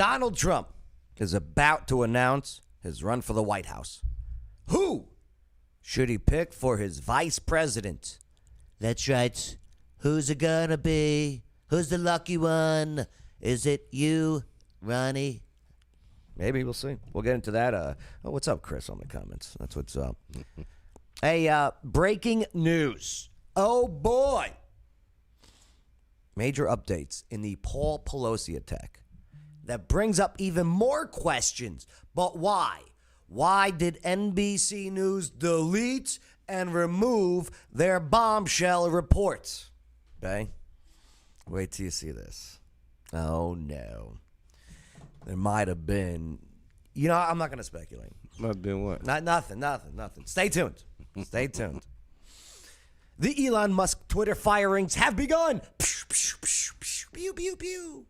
Donald Trump is about to announce his run for the White House. Who should he pick for his vice president? That's right. Who's it gonna be? Who's the lucky one? Is it you, Ronnie? Maybe, we'll see. We'll get into that. What's up, Chris, on the comments? That's what's up. Hey, breaking news. Oh, boy. Major updates in the Paul Pelosi attack. That brings up even more questions. But why? Why did NBC News delete and remove their bombshell reports? Okay? Wait till you see this. Oh, no. There might have been... You know, I'm not going to speculate. Might have been what? Nothing. Stay tuned. Stay tuned. The Elon Musk Twitter firings have begun. Pew, pew, pew.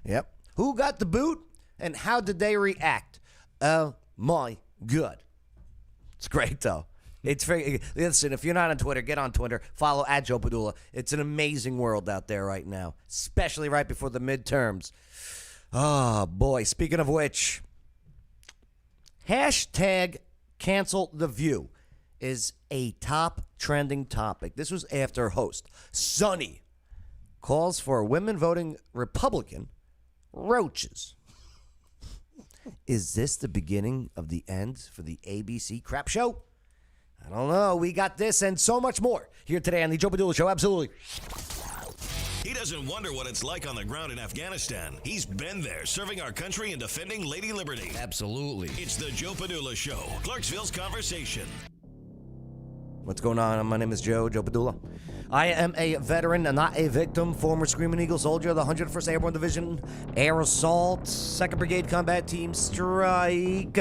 Yep. Who got the boot and how did they react? Oh, my God. It's great, though. It's very... Listen, if you're not on Twitter, get on Twitter. Follow @Joe Padula. It's an amazing world out there right now, especially right before the midterms. Oh, boy. Speaking of which, hashtag cancel the view is a top trending topic. This was after host Sonny calls for women voting Republican roaches. Is this the beginning of the end for the ABC crap show? I don't know. We got this and so much more here today on the Joe Padula Show. Absolutely. He doesn't wonder what it's like on the ground in Afghanistan. He's been there, serving our country and defending Lady Liberty. Absolutely. It's the Joe Padula Show, Clarksville's conversation. What's going on? My name is Joe Padula. I am a veteran and not a victim, former Screaming Eagle soldier of the 101st Airborne Division, Air Assault, 2nd Brigade Combat Team Strike.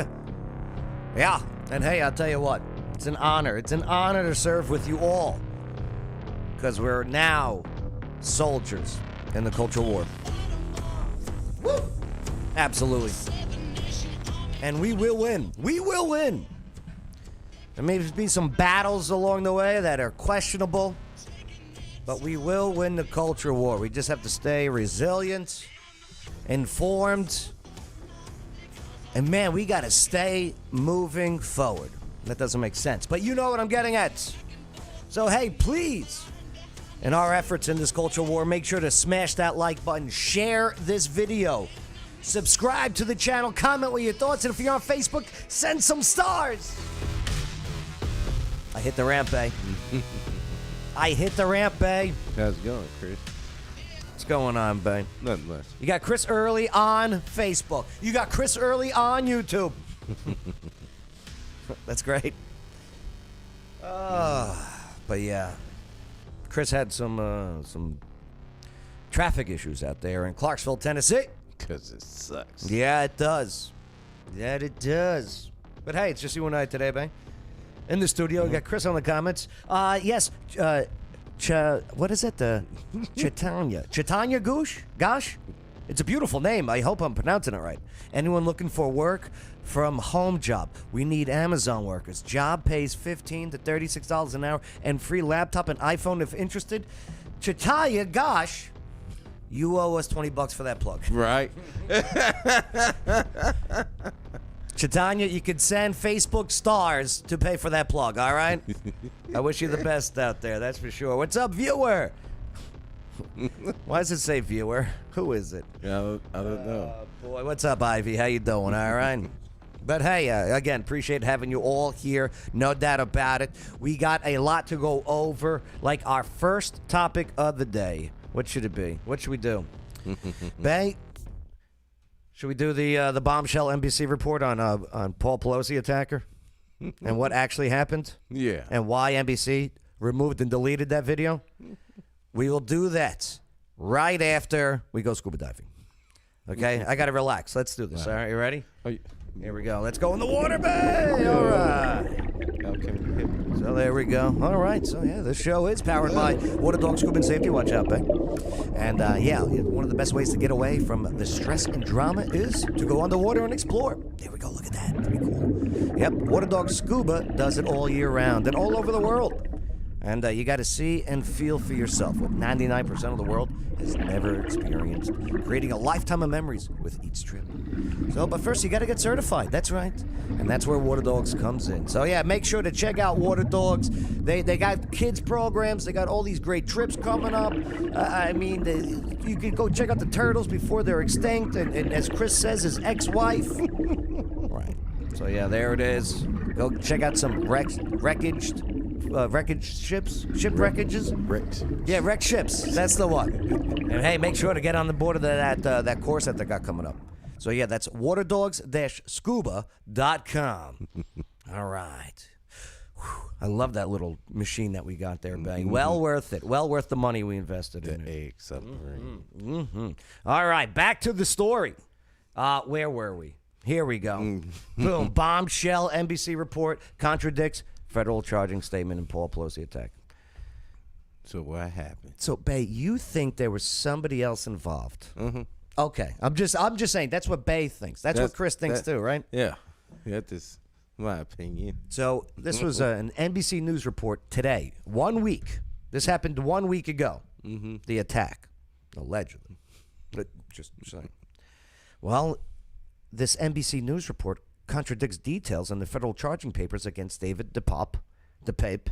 Yeah, and hey, I'll tell you what, it's an honor. It's an honor to serve with you all, because we're now soldiers in the cultural war. Woo! Absolutely. And we will win. We will win. There may be some battles along the way that are questionable, but we will win the culture war. We just have to stay resilient, informed, and man, we got to stay moving forward. That doesn't make sense, but you know what I'm getting at. So hey, please, in our efforts in this culture war, make sure to smash that like button, share this video, subscribe to the channel, comment with your thoughts, and if you're on Facebook, send some stars. I hit the ramp, eh? I hit the ramp, eh? How's it going, Chris? What's going on, babe? Nothing much. You got Chris Early on Facebook. You got Chris Early on YouTube. That's great. But yeah, Chris had some traffic issues out there in Clarksville, Tennessee. Because it sucks. Yeah, it does. Yeah, it does. But hey, it's just you and I today, babe. In the studio, we got Chris on the comments. Yes, what is it? Chitanya Gosh? It's a beautiful name. I hope I'm pronouncing it right. Anyone looking for work from home job? We need Amazon workers. Job pays $15 to $36 an hour and free laptop and iPhone if interested. Chitanya Gosh, you owe us $20 for that plug. Right. Chitanya, you could send Facebook stars to pay for that plug, all right? I wish you the best out there, that's for sure. What's up, viewer? Why does it say viewer? Who is it? I don't know. Boy, what's up, Ivy? How you doing, all right? But hey, again, appreciate having you all here. No doubt about it. We got a lot to go over, like our first topic of the day. What should it be? What should we do? Bay? Should we do the Bombshell NBC report on Paul Pelosi Attacker and what actually happened? Yeah. And why NBC removed and deleted that video? We will do that right after we go scuba diving. Okay? I got to relax. Let's do this. All right, you ready? Oh, yeah. Here we go. Let's go in the water, babe. All right. Okay. So there we go. All right. So, yeah, this show is powered by Water Dog Scuba and Safety. Watch out, babe. And, yeah, one of the best ways to get away from the stress and drama is to go underwater and explore. There we go. Look at that. Pretty cool. Yep. Water Dog Scuba does it all year round and all over the world. And you got to see and feel for yourself what 99% of the world has never experienced, creating a lifetime of memories with each trip. So, but first, you got to get certified. That's right. And that's where Water Dogs comes in. So, yeah, make sure to check out Water Dogs. They got kids programs. They got all these great trips coming up. You can go check out the turtles before they're extinct. And as Chris says, his ex-wife. Right. So, yeah, there it is. Go check out some wreckage ships? Shipwreckages? Wrecked. Yeah, wrecked ships. That's the one. And hey, make sure to get on the board of that course that they got coming up. So yeah, that's waterdogs-scuba.com. All right. Whew. I love that little machine that we got there, Bay. Well worth it. Well worth the money we invested in it. Egg submarine. All right, back to the story. Where were we? Here we go. Boom. Bombshell NBC report contradicts federal charging statement in Paul Pelosi attack. So what happened? So, Bay, you think there was somebody else involved? Mm-hmm. Okay, I'm just saying that's what Bay thinks. That's what Chris thinks too, right? Yeah, that's my opinion. So this was an NBC News report today. 1 week. This happened 1 week ago. Mm-hmm. The attack, allegedly. But just saying. Well, this NBC News report contradicts details in the federal charging papers against David DePape.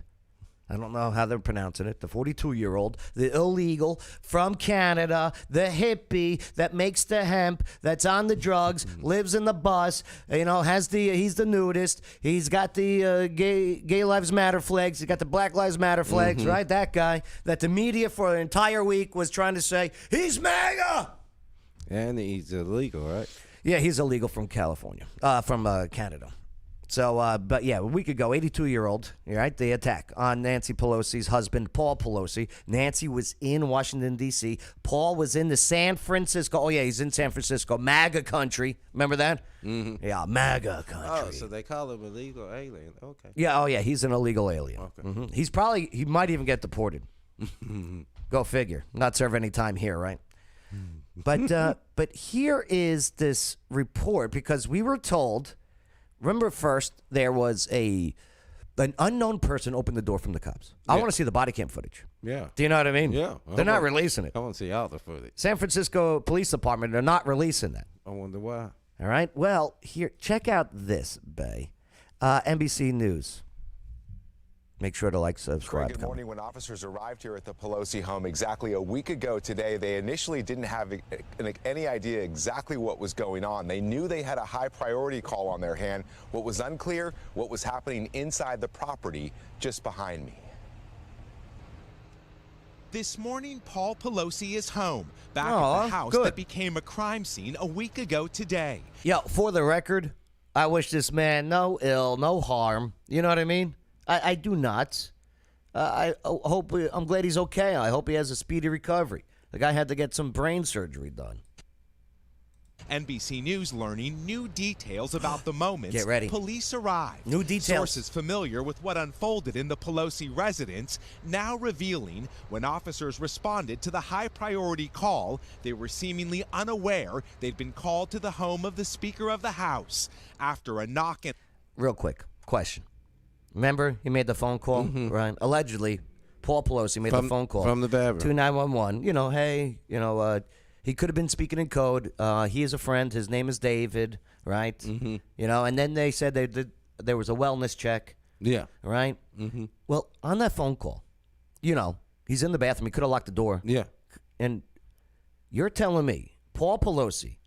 I don't know how they're pronouncing it. The 42-year-old, the illegal from Canada, the hippie that makes the hemp, that's on the drugs, lives in the bus, he's the nudist. He's got the gay Lives Matter flags. He's got the Black Lives Matter flags, right? That guy that the media for an entire week was trying to say, he's MAGA! And he's illegal, right? Yeah, he's illegal from California, from Canada. So, but yeah, a week ago, 82-year-old, right, the attack on Nancy Pelosi's husband, Paul Pelosi. Nancy was in Washington, D.C. Paul was in the San Francisco. Oh, yeah, he's in San Francisco. MAGA country. Remember that? Mm-hmm. Yeah, MAGA country. Oh, so they call him illegal alien. Okay. Yeah, oh, yeah, he's an illegal alien. Okay. Mm-hmm. He might even get deported. Go figure. Not serve any time here, right? But here is this report, because we were told, remember first there was an unknown person opened the door from the cops. I want to see the body cam footage. Yeah. Do you know what I mean? Yeah. They're not releasing it. I want to see all the footage. San Francisco Police Department, they're not releasing that. I wonder why. All right. Well, here, check out this, Bay. NBC News. Make sure to like, subscribe. Good morning. When officers arrived here at the Pelosi home exactly a week ago today, they initially didn't have any idea exactly what was going on. They knew they had a high priority call on their hand. What was unclear, what was happening inside the property just behind me. This morning, Paul Pelosi is home, back at the house that became a crime scene a week ago today. Yo, for the record, I wish this man no ill, no harm. You know what I mean? I do not. I'm glad he's okay. I hope he has a speedy recovery. The guy had to get some brain surgery done. NBC News learning new details about the moments Get ready. Police arrived. New details. Sources familiar with what unfolded in the Pelosi residence now revealing when officers responded to the high-priority call, they were seemingly unaware they'd been called to the home of the Speaker of the House after a knock. Real quick question. Remember, he made the phone call, right? Allegedly, Paul Pelosi made the phone call from the bedroom to 911. Hey, he could have been speaking in code. He is a friend. His name is David, right? Mm-hmm. And then they said there was a wellness check. Yeah. Right? Mm-hmm. Well, on that phone call, he's in the bathroom. He could have locked the door. Yeah. And you're telling me Paul Pelosi,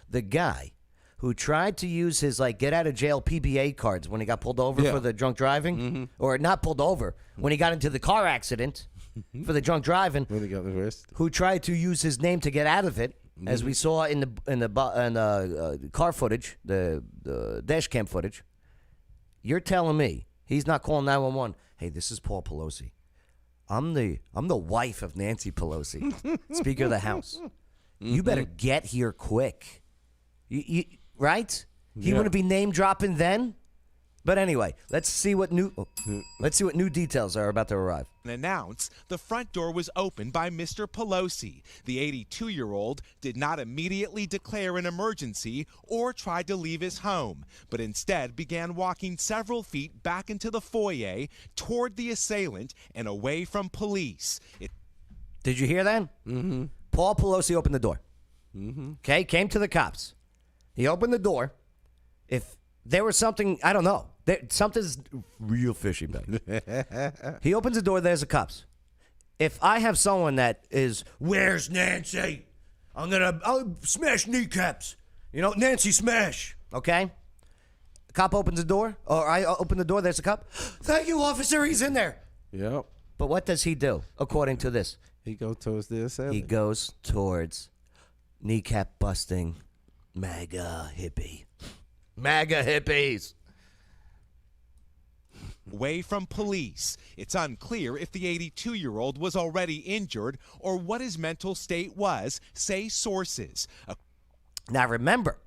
the guy who tried to use his get out of jail PBA cards when he got pulled over for the drunk driving, or not pulled over, when he got into the car accident for the drunk driving, when he got reversed, who tried to use his name to get out of it, as we saw in the car footage, the dash cam footage. You're telling me he's not calling 911? Hey, this is Paul Pelosi. I'm the wife of Nancy Pelosi, Speaker of the House. You better get here quick. You right? He wouldn't be name dropping then. But anyway, let's see what new details are about to arrive. Announce the front door was opened by Mr. Pelosi. The 82-year-old did not immediately declare an emergency or try to leave his home, but instead began walking several feet back into the foyer toward the assailant and away from police. Did you hear that? Mm-hmm. Paul Pelosi opened the door. Mm-hmm. Okay, came to the cops. He opened the door. If there was something, I don't know. Something's real fishy back there. He opens the door, there's the cops. If I have someone that is, where's Nancy? I'll smash kneecaps. You know, Nancy smash. Okay? The cop opens the door, or I open the door, there's a cop. Thank you, officer, he's in there. Yep. But what does he do, according to this? He goes towards the assailant. He goes towards kneecap busting MAGA hippie. MAGA hippies. Away from police. It's unclear if the 82-year-old was already injured or what his mental state was, say sources. Now remember,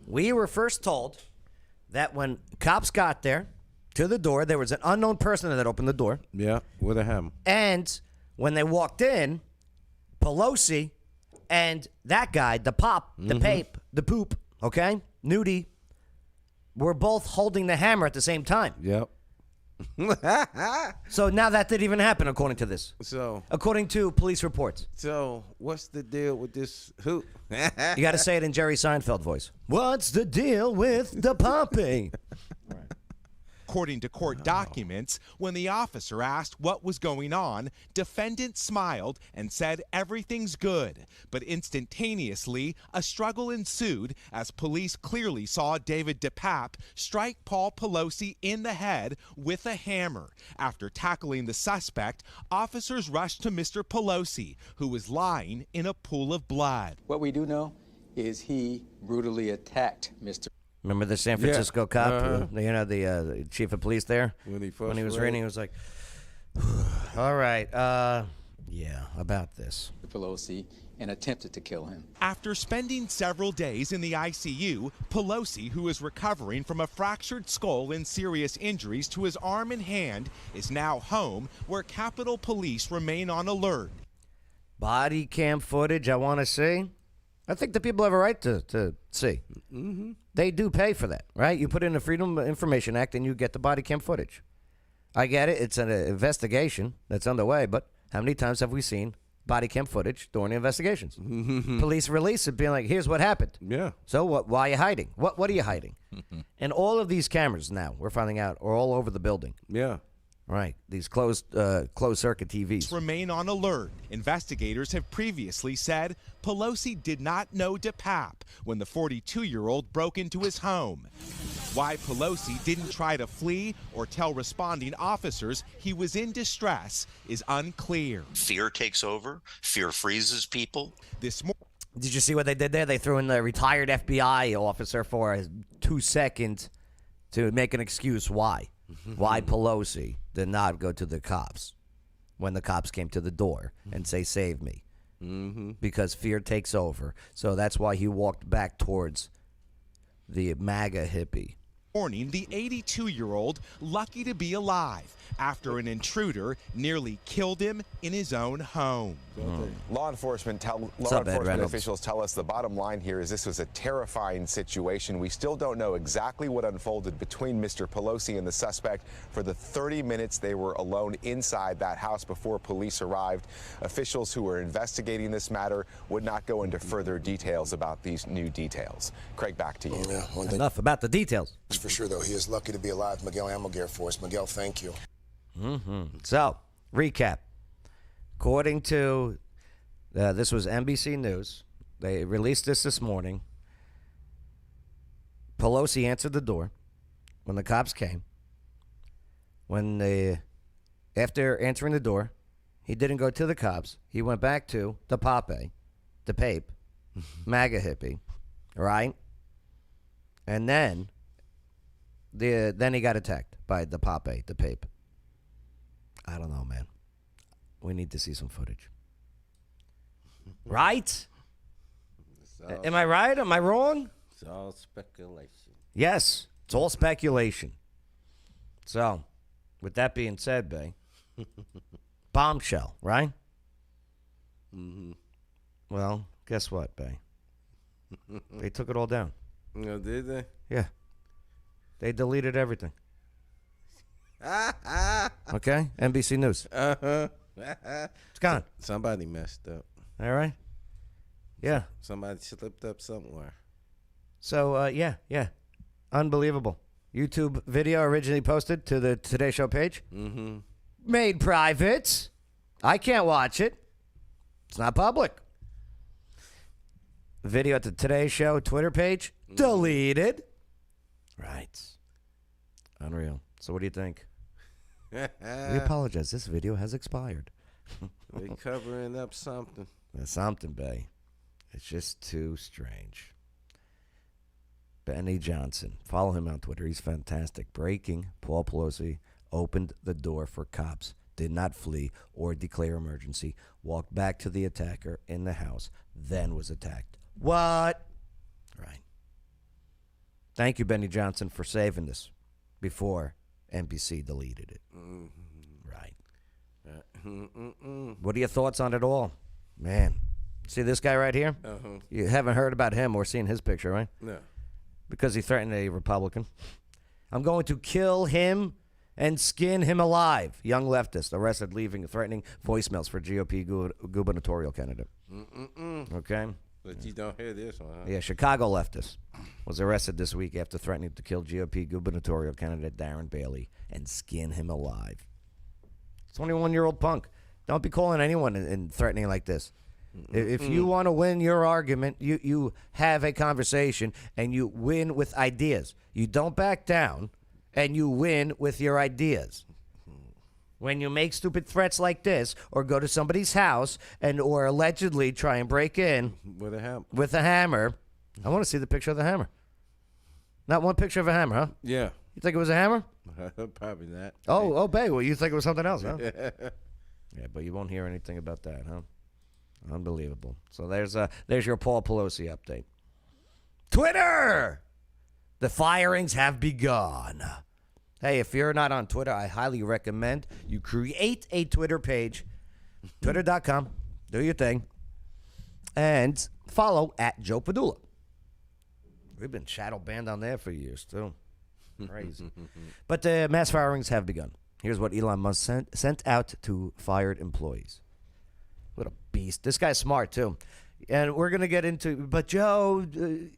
we were first told that when cops got there to the door, there was an unknown person that opened the door. Yeah, with a hammer. And when they walked in, Pelosi and that guy, the pop, the pape, the poop, okay, Nudie, were both holding the hammer at the same time. Yep. So now that didn't even happen, according to this. So, according to police reports. So, what's the deal with this hoop? You got to say it in Jerry Seinfeld voice. What's the deal with the puppy? According to court documents, when the officer asked what was going on, defendant smiled and said everything's good. But instantaneously, a struggle ensued as police clearly saw David DePape strike Paul Pelosi in the head with a hammer. After tackling the suspect, officers rushed to Mr. Pelosi, who was lying in a pool of blood. What we do know is he brutally attacked Mr. Remember the San Francisco cop, the chief of police there? When he was reading, he was like, all right, yeah, about this. Pelosi and attempted to kill him. After spending several days in the ICU, Pelosi, who is recovering from a fractured skull and serious injuries to his arm and hand, is now home, where Capitol Police remain on alert. Body cam footage I want to see. I think the people have a right to see. Mm-hmm. They do pay for that, right? You put in the Freedom of Information Act and you get the body cam footage. I get it. It's an investigation that's underway, but how many times have we seen body cam footage during the investigations? Police release it being like, here's what happened. Yeah. So why are you hiding? What are you hiding? And all of these cameras now, we're finding out, are all over the building. Yeah. Right, these closed circuit TVs. Remain on alert. Investigators have previously said Pelosi did not know DePape when the 42-year-old broke into his home. Why Pelosi didn't try to flee or tell responding officers he was in distress is unclear. Fear takes over. Fear freezes people. Did you see what they did there? They threw in the retired FBI officer for 2 seconds to make an excuse why. Why Pelosi did not go to the cops when the cops came to the door and say, save me. Because fear takes over. So that's why he walked back towards the MAGA hippie. Morning, the 82-year-old lucky to be alive after an intruder nearly killed him in his own home. Law enforcement officials tell us the bottom line here is this was a terrifying situation. We still don't know exactly what unfolded between Mr. Pelosi and the suspect for the 30 minutes they were alone inside that house before police arrived. Officials who were investigating this matter would not go into further details about these new details. Craig, back to you. Yeah, enough about the details. For sure, though, he is lucky to be alive. Miguel Ammo for us. Miguel, thank you. So, recap. According to, this was NBC News. They released this morning. Pelosi answered the door when the cops came. After answering the door, he didn't go to the cops. He went back to the Pape, MAGA hippie, right? And then he got attacked by the Pape. I don't know, man. We need to see some footage. Right? Am I right? Am I wrong? It's all speculation. Yes, it's all speculation. So, with that being said, Bay, Bombshell, right? Mm-hmm. Well, guess what, Bay? They took it all down. No, did they? Yeah. They deleted everything. Okay? NBC News. It's gone. Somebody messed up. All right? Yeah. Somebody slipped up somewhere. So, yeah. Unbelievable. YouTube video originally posted to the Today Show page. Mm-hmm. Made private. I can't watch it. It's not public. Video at the Today Show Twitter page. Deleted. Right. Unreal. So what do you think? We apologize. This video has expired. They covering up something. There's something, Bay. It's just too strange. Benny Johnson. Follow him on Twitter. He's fantastic. Breaking. Paul Pelosi opened the door for cops. Did not flee or declare emergency. Walked back to the attacker in the house. Then was attacked. What? Right. Thank you, Benny Johnson, for saving this before NBC deleted it. Mm-hmm. Right. What are your thoughts on it all? Man. See this guy right here? Uh-huh. You haven't heard about him or seen his picture, right? No. Because he threatened a Republican. I'm going to kill him and skin him alive. Young leftist arrested leaving threatening voicemails for GOP gubernatorial candidate. Okay? But you don't hear this one, huh? Yeah, Chicago leftist was arrested this week after threatening to kill GOP gubernatorial candidate Darren Bailey and skin him alive. 21-year-old punk. Don't be calling anyone and threatening like this. If you want to win your argument, you have a conversation and you win with ideas. You don't back down and you win with your ideas. When you make stupid threats like this or go to somebody's house and or allegedly try and break in with a hammer. I want to see the picture of the hammer. Not one picture of a hammer, huh? Yeah. You think it was a hammer? Probably not. Oh, babe. Well, you think it was something else, huh? Yeah, but you won't hear anything about that, huh? Unbelievable. So there's your Paul Pelosi update. Twitter! The firings have begun. Hey, if you're not on Twitter, I highly recommend you create a Twitter page. Twitter.com. Do your thing. And follow at Joe Padula. We've been shadow banned on there for years, too. Crazy. But the mass firings have begun. Here's what Elon Musk sent out to fired employees. What a beast. This guy's smart, too. And we're going to get into, but Joe,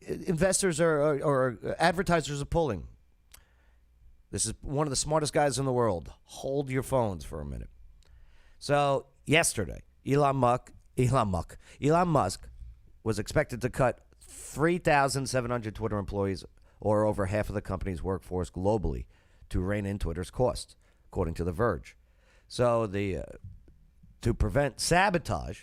investors or advertisers are pulling. This is one of the smartest guys in the world. Hold your phones for a minute. So yesterday, Elon Musk was expected to cut 3,700 Twitter employees, or over half of the company's workforce globally, to rein in Twitter's costs, according to The Verge. So to prevent sabotage,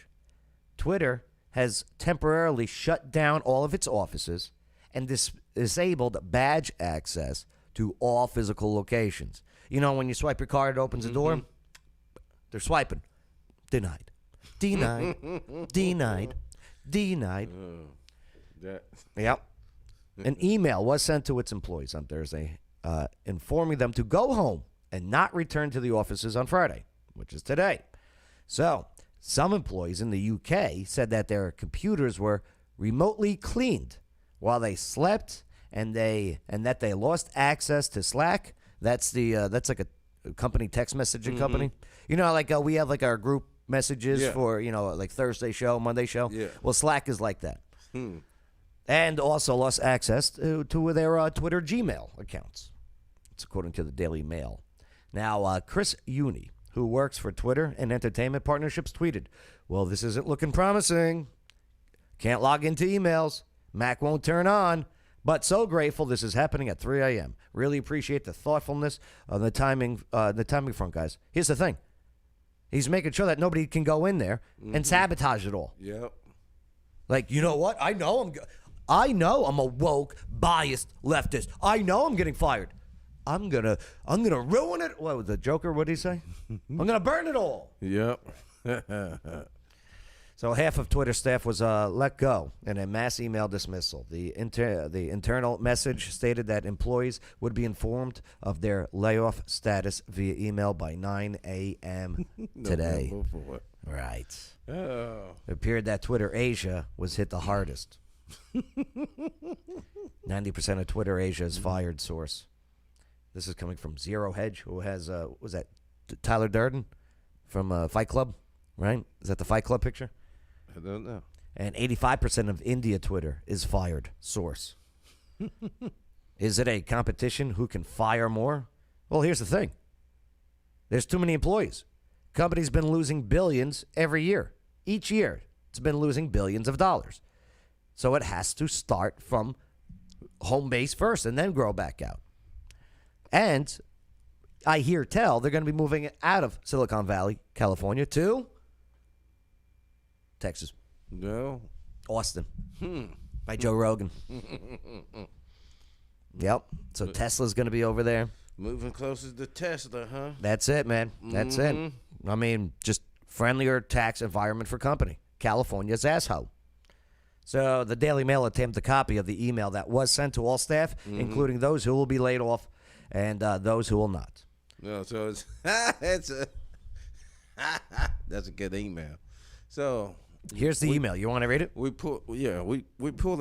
Twitter has temporarily shut down all of its offices and disabled badge access to all physical locations. You know, when you swipe your card, it opens the door. They're swiping. Denied. Denied. Yep. An email was sent to its employees on Thursday informing them to go home and not return to the offices on Friday, which is today. So, some employees in the UK said that their computers were remotely cleaned while they slept, and that they lost access to Slack. That's like a company text messaging company. You know, like we have like our group messages for, you know, like Thursday show, Monday show. Yeah. Well, Slack is like that. And also lost access to their Twitter Gmail accounts. It's according to the Daily Mail. Now, Chris Uni, who works for Twitter and entertainment partnerships, tweeted, "Well, this isn't looking promising. Can't log into emails. Mac won't turn on. But so grateful this is happening at 3 a.m. Really appreciate the thoughtfulness of the timing front, guys. Here's the thing. He's making sure that nobody can go in there and sabotage it all. Yep. Like, you know what? I know I'm a woke, biased leftist. I know I'm getting fired. I'm gonna ruin it. What was the Joker? What did he say? I'm gonna burn it all. Yep. So half of Twitter staff was let go in a mass email dismissal. The internal message stated that employees would be informed of their layoff status via email by 9 a.m. today. Right. Oh. It appeared that Twitter Asia was hit the hardest. 90% of Twitter Asia is fired, source. This is coming from Zero Hedge, who has, was that Tyler Durden from Fight Club, right? Is that the Fight Club picture? I don't know. And 85% of India Twitter is fired, source. Is it a competition who can fire more? Well, here's the thing. There's too many employees. Company's been losing billions every year. Each year, it's been losing billions of dollars. So it has to start from home base first and then grow back out. And I hear tell they're going to be moving out of Silicon Valley, California, to Texas. No. Austin. By Joe Rogan. Yep. So Tesla's going to be over there. Moving closer to Tesla, huh? That's it, man. That's it. I mean, just friendlier tax environment for company. California's asshole. So the Daily Mail attempted a copy of the email that was sent to all staff, including those who will be laid off and those who will not. No, so it's that's a good email. So here's the email. You want to read it? we pull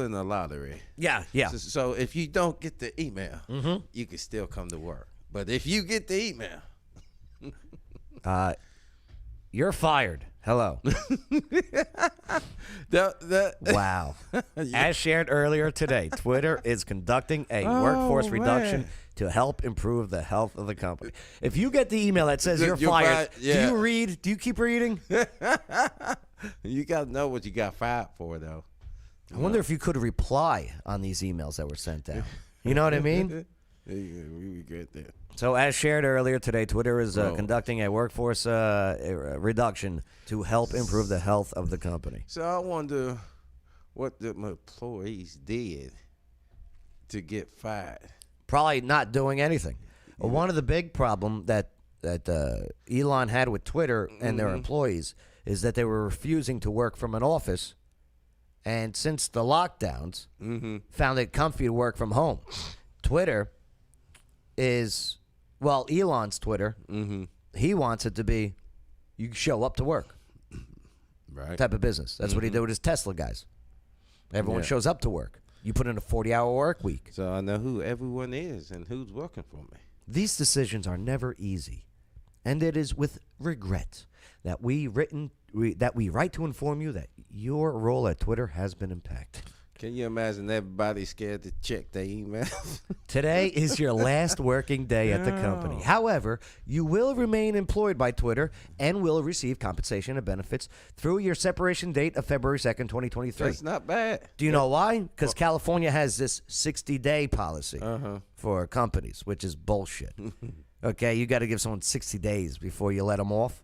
in the lottery. Yeah. So if you don't get the email, you can still come to work. But if you get the email, you're fired. Hello. Wow. As shared earlier today, Twitter is conducting a workforce reduction to help improve the health of the company. If you get the email that says you're fired, do you read? Do you keep reading? You got to know what you got fired for, though. I wonder if you could reply on these emails that were sent out. You know what I mean? We get that. So as shared earlier today, Twitter is conducting a workforce reduction to help improve the health of the company. So I wonder what the employees did to get fired. Probably not doing anything. One of the big problem that Elon had with Twitter and their employees is that they were refusing to work from an office, and since the lockdowns, found it comfy to work from home. Twitter is, well, Elon's Twitter, he wants it to be you show up to work Right. type of business. That's what he did with his Tesla guys. Everyone shows up to work. You put in a 40-hour work week. So I know who everyone is and who's working for me. These decisions are never easy, and it is with regret that we write to inform you that your role at Twitter has been impacted. Can you imagine everybody scared to check their email? Today is your last working day at the company. However, you will remain employed by Twitter and will receive compensation and benefits through your separation date of February 2nd, 2023. That's not bad. Do you know why? Because California has this 60-day policy for companies, which is bullshit. Okay, you got to give someone 60 days before you let them off.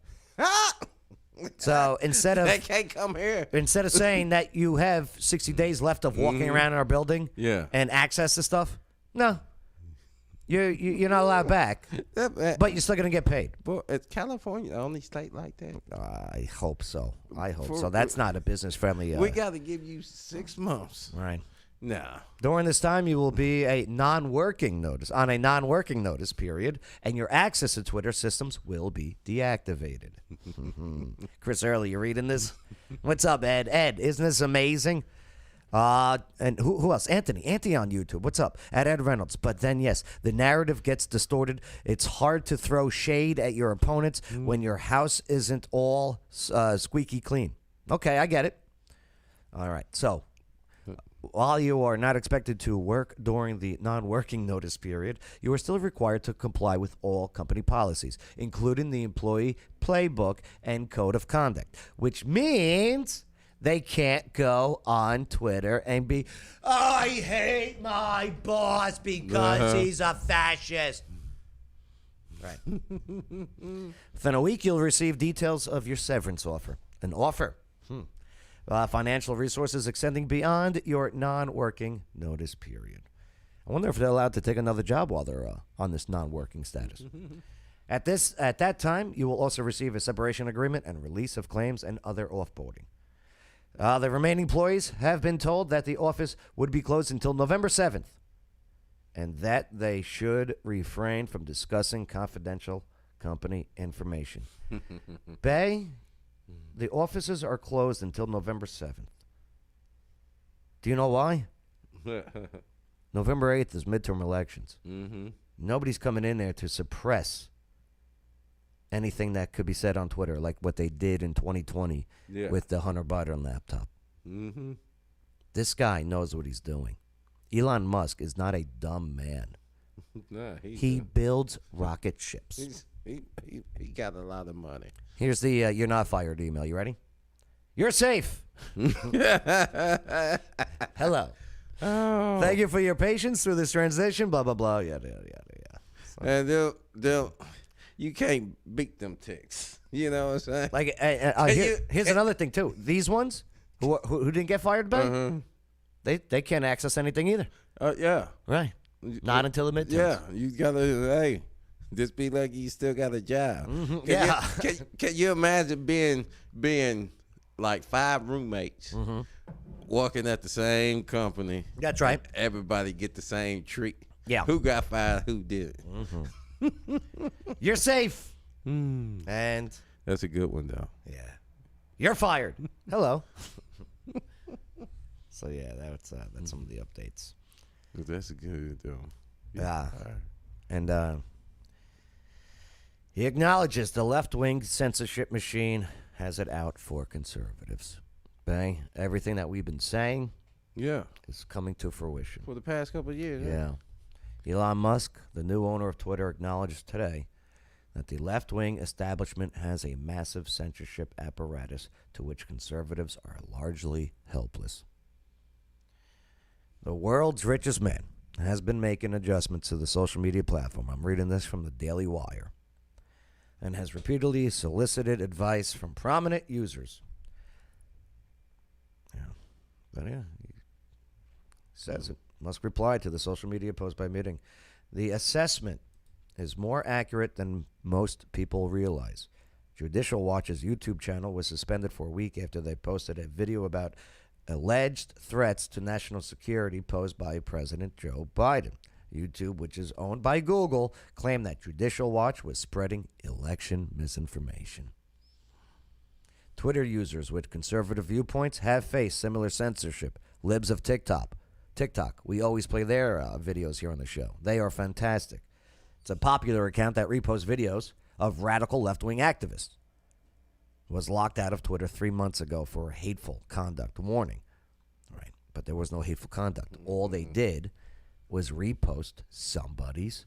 So instead of they can't come here. Instead of saying that you have 60 days left of walking around in our building and access to stuff, no, you're not allowed back, but you're still gonna get paid. But is California the only state like that? I hope so. So. That's not a business friendly. We got to give you 6 months. Right. Nah. During this time, you will be on a non-working notice period, and your access to Twitter systems will be deactivated. Chris Early, you reading this? What's up, Ed? Ed, isn't this amazing? And who else? Anthony on YouTube. What's up? At Ed Reynolds. But then, yes, the narrative gets distorted. It's hard to throw shade at your opponents when your house isn't all squeaky clean. Okay, I get it. All right, so while you are not expected to work during the non-working notice period, you are still required to comply with all company policies, including the employee playbook and code of conduct, which means they can't go on Twitter and be, I hate my boss because he's a fascist. Right. Within a week, you'll receive details of your severance offer. An offer. Financial resources extending beyond your non-working notice period. I wonder if they're allowed to take another job while they're on this non-working status. At that time, you will also receive a separation agreement and release of claims and other offboarding. The remaining employees have been told that the office would be closed until November 7th and that they should refrain from discussing confidential company information. Bay, the offices are closed until November 7th. Do you know why? November 8th is midterm elections. Mm-hmm. Nobody's coming in there to suppress anything that could be said on Twitter, like what they did in 2020 with the Hunter Biden laptop. Mm-hmm. This guy knows what he's doing. Elon Musk is not a dumb man. Nah, he builds rocket ships. He got a lot of money. Here's the you're not fired email. You ready? You're safe. Hello. Oh. Thank you for your patience through this transition. Blah, blah, blah. Yada, yada, yada. So. And they'll, you can't beat them ticks. You know what I'm saying? Like, here's another thing, too. These ones who didn't get fired back, they can't access anything either. Yeah. Right. Not until the midterms. Yeah. You got to, hey, just be like you still got a job. Mm-hmm. Can you imagine being like 5 roommates working at the same company? That's right. Everybody get the same treat. Yeah. Who got fired? Who did it? You're safe. And that's a good one, though. Yeah. You're fired. Hello. So, yeah, that's some of the updates. That's a good, though. Yeah. And he acknowledges the left-wing censorship machine has it out for conservatives. Bang. Everything that we've been saying is coming to fruition. For the past couple of years. Yeah. Elon Musk, the new owner of Twitter, acknowledged today that the left-wing establishment has a massive censorship apparatus to which conservatives are largely helpless. The world's richest man has been making adjustments to the social media platform. I'm reading this from the Daily Wire. And has repeatedly solicited advice from prominent users. Yeah. But yeah, he says it. Musk replied to the social media post by admitting, the assessment is more accurate than most people realize. Judicial Watch's YouTube channel was suspended for a week after they posted a video about alleged threats to national security posed by President Joe Biden. YouTube, which is owned by Google, claimed that Judicial Watch was spreading election misinformation. Twitter users with conservative viewpoints have faced similar censorship. Libs of TikTok, we always play their videos here on the show. They are fantastic. It's a popular account that reposts videos of radical left-wing activists. Was locked out of Twitter 3 months ago for a hateful conduct warning. Right, but there was no hateful conduct. All they did was repost somebody's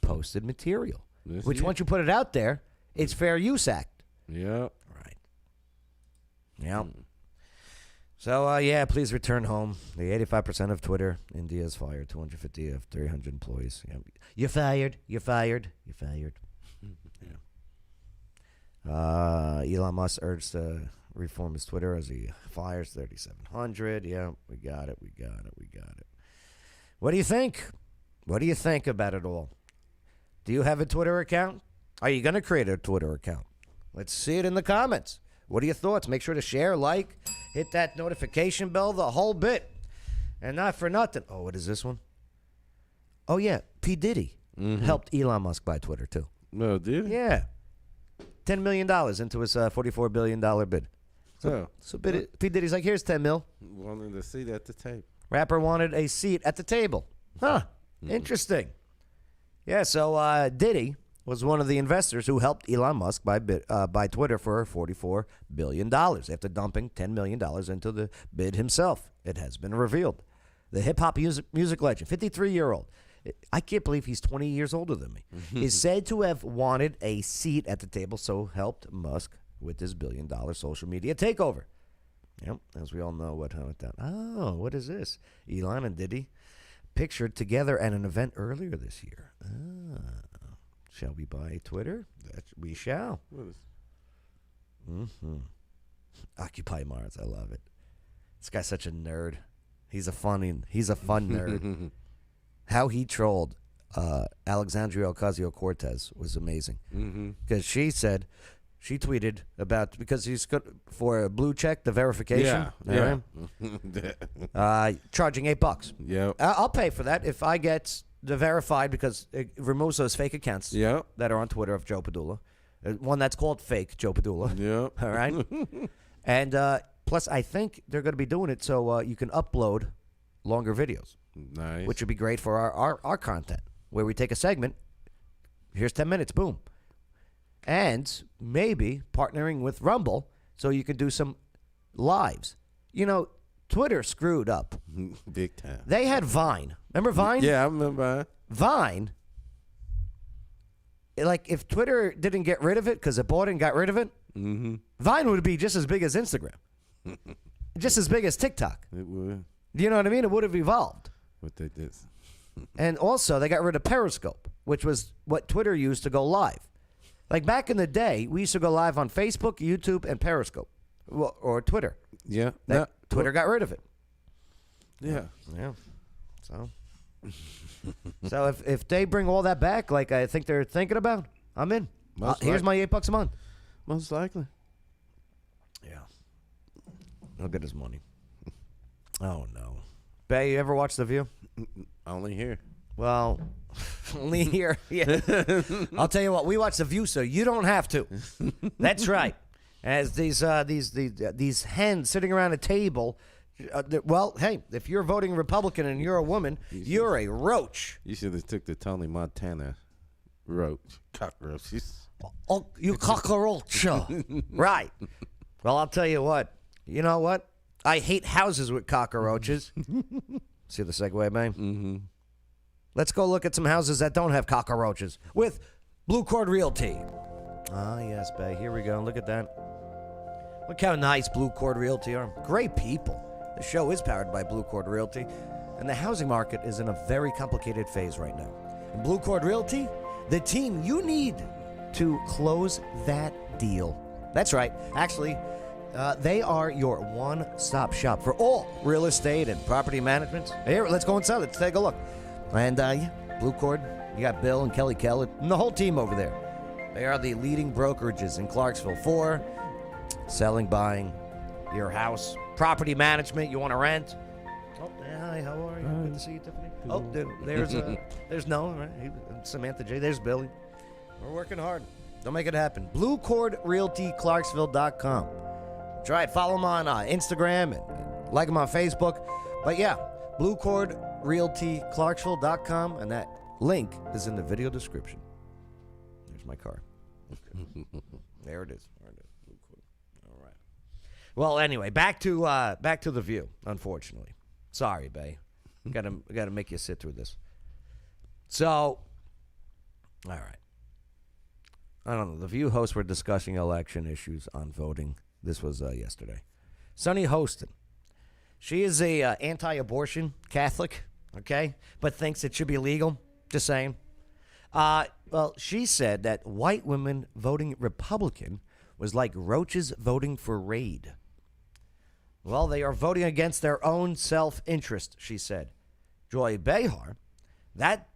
posted material, which once you put it out there, it's Fair Use Act. Yeah. Right. Yeah. So, please return home. The 85% of Twitter, India has fired 250 of 300 employees. Yeah. You're fired. You're fired. You're fired. Yeah. Elon Musk urged to reform his Twitter as he fires 3,700. Yeah, we got it. What do you think? What do you think about it all? Do you have a Twitter account? Are you going to create a Twitter account? Let's see it in the comments. What are your thoughts? Make sure to share, like, hit that notification bell, the whole bit. And not for nothing. Oh, what is this one? Oh, yeah. P. Diddy helped Elon Musk buy Twitter, too. No, did he? Yeah. $10 million into his $44 billion bid. So P. Diddy's like, here's $10 million. Wanted to see that at the tape. Rapper wanted a seat at the table. Huh. Interesting. Yeah, so Diddy was one of the investors who helped Elon Musk buy Twitter for $44 billion after dumping $10 million into the bid himself. It has been revealed. The hip-hop music legend, 53-year-old, I can't believe he's 20 years older than me, is said to have wanted a seat at the table, so helped Musk with his billion-dollar social media takeover. Yep, as we all know what went down. Oh, what is this? Elon and Diddy pictured together at an event earlier this year. Shall we buy Twitter? We shall. Occupy Mars. I love it. This guy's such a nerd. He's a fun nerd. How he trolled Alexandria Ocasio-Cortez was amazing. Because she said, She tweeted about because he's good for a blue check, the verification. Yeah. Charging $8. Yep. I'll pay for that if I get the verified because it removes those fake accounts Yep. that are on Twitter of Joe Padula. One that's called fake Joe Padula. Yep. All right. And plus, I think they're going to be doing it so you can upload longer videos. Nice. Which would be great for our content, where we take a segment. Here's 10 minutes, boom. And maybe partnering with Rumble so you can do some lives. You know, Twitter screwed up. Big time. They had Vine. Remember Vine? Yeah, I remember. Vine, like if Twitter didn't get rid of it because it bought it and got rid of it, Vine would be just as big as Instagram. Just as big as TikTok. It would. Do you know what I mean? It would have evolved. What they did. And also, they got rid of Periscope, which was what Twitter used to go live. Like back in the day, we used to go live on Facebook, YouTube, and Periscope, or Twitter. Yeah. Twitter got rid of it. Yeah. Yeah. So if they bring all that back, like I think they're thinking about, I'm in. Here's my $8 a month. Most likely. Yeah. He'll get his money. Oh no. Bay, you ever watch The View? Only here. Well, only here. Yeah. I'll tell you what. We watch The View, so you don't have to. That's right. As these hens sitting around a table. Well, hey, if you're voting Republican and you're a woman, you're a roach. You should have took the Tony Montana cockroaches. Oh, you cockroach. Right. Well, I'll tell you what. You know what? I hate houses with cockroaches. See the segue, man? Mm-hmm. Let's go look at some houses that don't have cockroaches with Blue Cord Realty. Ah, yes, Bay. Here we go. Look at that. Look how nice Blue Cord Realty are. Great people. The show is powered by Blue Cord Realty, and the housing market is in a very complicated phase right now. And Blue Cord Realty, the team you need to close that deal. That's right. Actually, they are your one-stop shop for all real estate and property management. Here, let's go inside. Let's take a look. And, yeah, Blue Cord, you got Bill and Kelly Kellett and the whole team over there. They are the leading brokerages in Clarksville for selling, buying your house, property management. You want to rent? Oh, hi, how are you? Good to see you, Tiffany. Oh, there's Noah, right? Samantha J. There's Billy. We're working hard. Don't make it happen. BlueCordRealtyClarksville.com. Try it. Follow them on Instagram and like them on Facebook. But yeah, BlueCordRealtyClarksville.com, and that link is in the video description. There's my car. There it is. Blue Cord. All right. Well, anyway, back to The View. Unfortunately, sorry, Bay. Gotta make you sit through this. So, all right. I don't know. The View hosts were discussing election issues on voting. This was yesterday. Sunny Hostin. She is a anti-abortion Catholic, okay, but thinks it should be legal. Just saying. Well, she said that white women voting Republican was like roaches voting for Raid. Well, they are voting against their own self-interest, she said. Joy Behar, that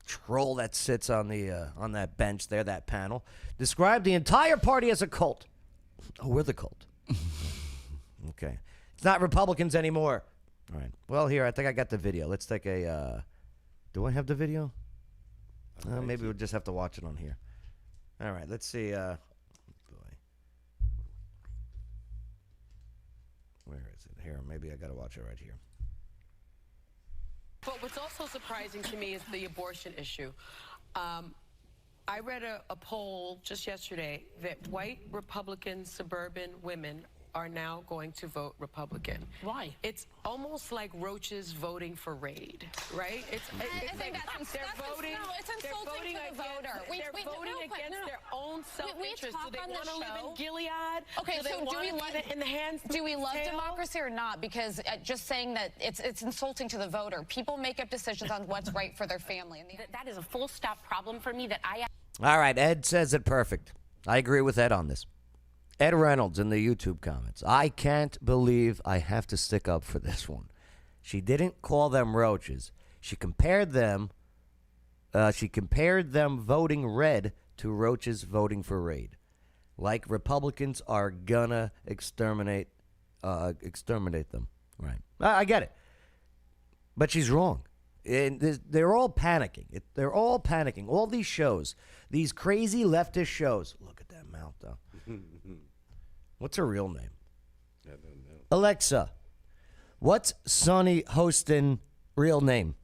troll that sits on that bench there, that panel, described the entire party as a cult. Oh, we're the cult. Okay. It's not Republicans anymore. All right. Well, here, I think I got the video. Let's take a... do I have the video? Maybe we'll just have to watch it on here. All right. Let's see. Boy. Where is it? Here. Maybe I got to watch it right here. But what's also surprising to me is the abortion issue. I read a poll just yesterday that white Republican suburban women are now going to vote Republican. Why? It's almost like roaches voting for Raid, right? It's like they're voting. No, it's insulting to the voter. They're voting against their own self-interest. Do they want to live in Gilead? Okay, so do we love in the hands? Do we love democracy or not? Because just saying that it's insulting to the voter. People make up decisions on what's right for their family, and that is a full stop problem for me. All right, Ed says it perfect. I agree with Ed on this. Ed Reynolds in the YouTube comments. I can't believe I have to stick up for this one. She didn't call them roaches. She compared them voting red to roaches voting for Raid. Like Republicans are gonna exterminate them. Right. I get it. But she's wrong. And they're all panicking. They're all panicking. All these shows, these crazy leftist shows. Look at that mouth, though. What's her real name? I don't know. Alexa, what's Sonny Hostin' real name?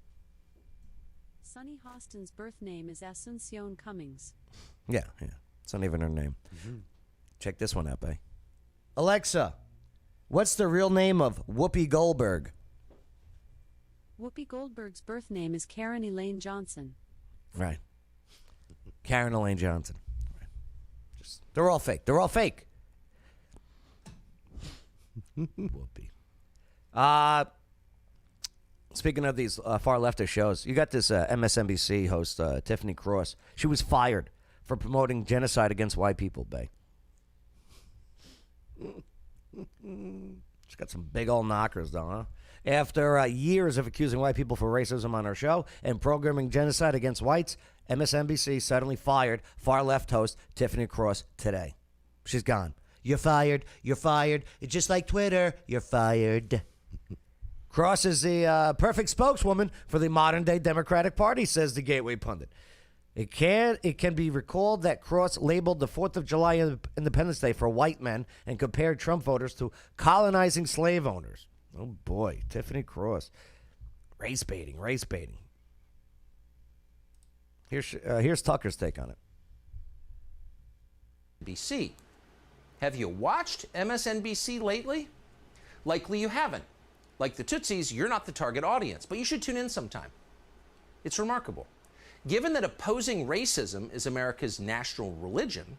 Sonny Hostin's birth name is Asuncion Cummings. Yeah. It's not even her name. Check this one out, babe. Alexa, what's the real name of Whoopi Goldberg? Whoopi Goldberg's birth name is Karen Elaine Johnson. Right. Karen Elaine Johnson. Right. They're all fake. They're all fake. Whoopi. Speaking of these far leftist shows, you got this MSNBC host, Tiffany Cross. She was fired for promoting genocide against white people, babe. She's got some big old knockers, though, huh? After years of accusing white people for racism on her show and programming genocide against whites, MSNBC suddenly fired far-left host Tiffany Cross today. She's gone. You're fired. You're fired. It's just like Twitter. You're fired. Cross is the perfect spokeswoman for the modern-day Democratic Party, says the Gateway pundit. It can be recalled that Cross labeled the 4th of July Independence Day for white men and compared Trump voters to colonizing slave owners. Oh, boy. Tiffany Cross. Race baiting. Here's Tucker's take on it. NBC. Have you watched MSNBC lately? Likely you haven't. Like the Tootsies, you're not the target audience, but you should tune in sometime. It's remarkable. Given that opposing racism is America's national religion,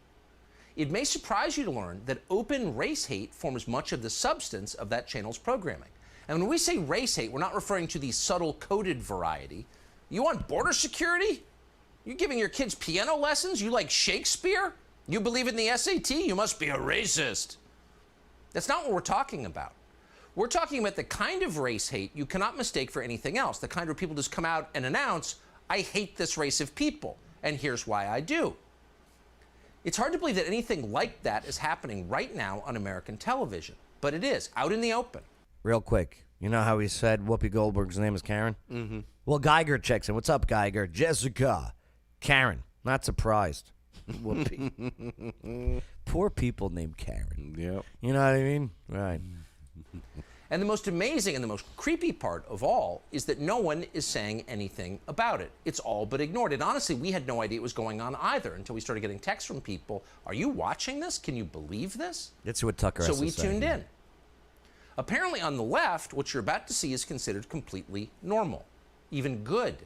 it may surprise you to learn that open race hate forms much of the substance of that channel's programming. And when we say race hate, we're not referring to the subtle coded variety. You want border security? You giving your kids piano lessons? You like Shakespeare? You believe in the SAT? You must be a racist. That's not what we're talking about. We're talking about the kind of race hate you cannot mistake for anything else, the kind where people just come out and announce, I hate this race of people, and here's why I do. It's hard to believe that anything like that is happening right now on American television, but it is, out in the open. Real quick, you know how he said Whoopi Goldberg's name is Karen? Mm-hmm. Well, Geiger checks in. What's up, Geiger? Jessica. Karen. Not surprised. Whoopi. Poor people named Karen. Yep. You know what I mean? Right. And the most amazing and the most creepy part of all is that no one is saying anything about it. It's all but ignored. And honestly, we had no idea it was going on either until we started getting texts from people. Are you watching this? Can you believe this? That's what Tucker has So we to say. tuned in. Apparently on the left, what you're about to see is considered completely normal, even good.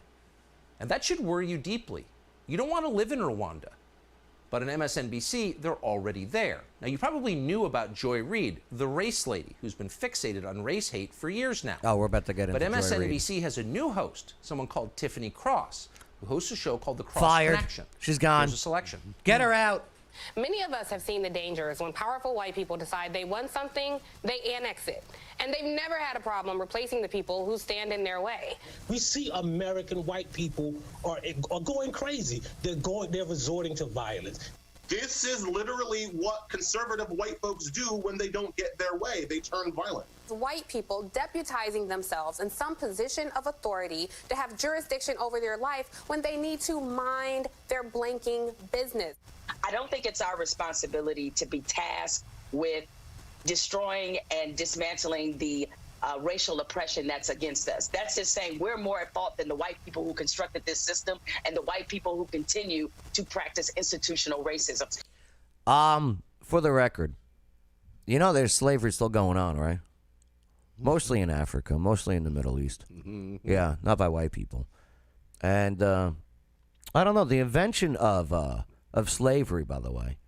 And that should worry you deeply. You don't want to live in Rwanda. But on MSNBC, they're already there. Now, you probably knew about Joy Reid, the race lady, who's been fixated on race hate for years now. Oh, we're about to get into But Joy Reid. MSNBC has a new host, someone called Tiffany Cross, who hosts a show called The Cross Fired. Connection. She's gone. Here's a selection. Get her out. Many of us have seen the dangers when powerful white people decide they want something, they annex it. And they've never had a problem replacing the people who stand in their way. We see American white people are going crazy. They're resorting to violence. This is literally what conservative white folks do when they don't get their way. They turn violent. White people deputizing themselves in some position of authority to have jurisdiction over their life when they need to mind their blanking business. I don't think it's our responsibility to be tasked with destroying and dismantling the racial oppression that's against us. That's just saying we're more at fault than the white people who constructed this system and the white people who continue to practice institutional racism. For the record, you know there's slavery still going on, right? Mostly in Africa, mostly in the Middle East. Yeah, not by white people. And I don't know, the invention of slavery, by the way.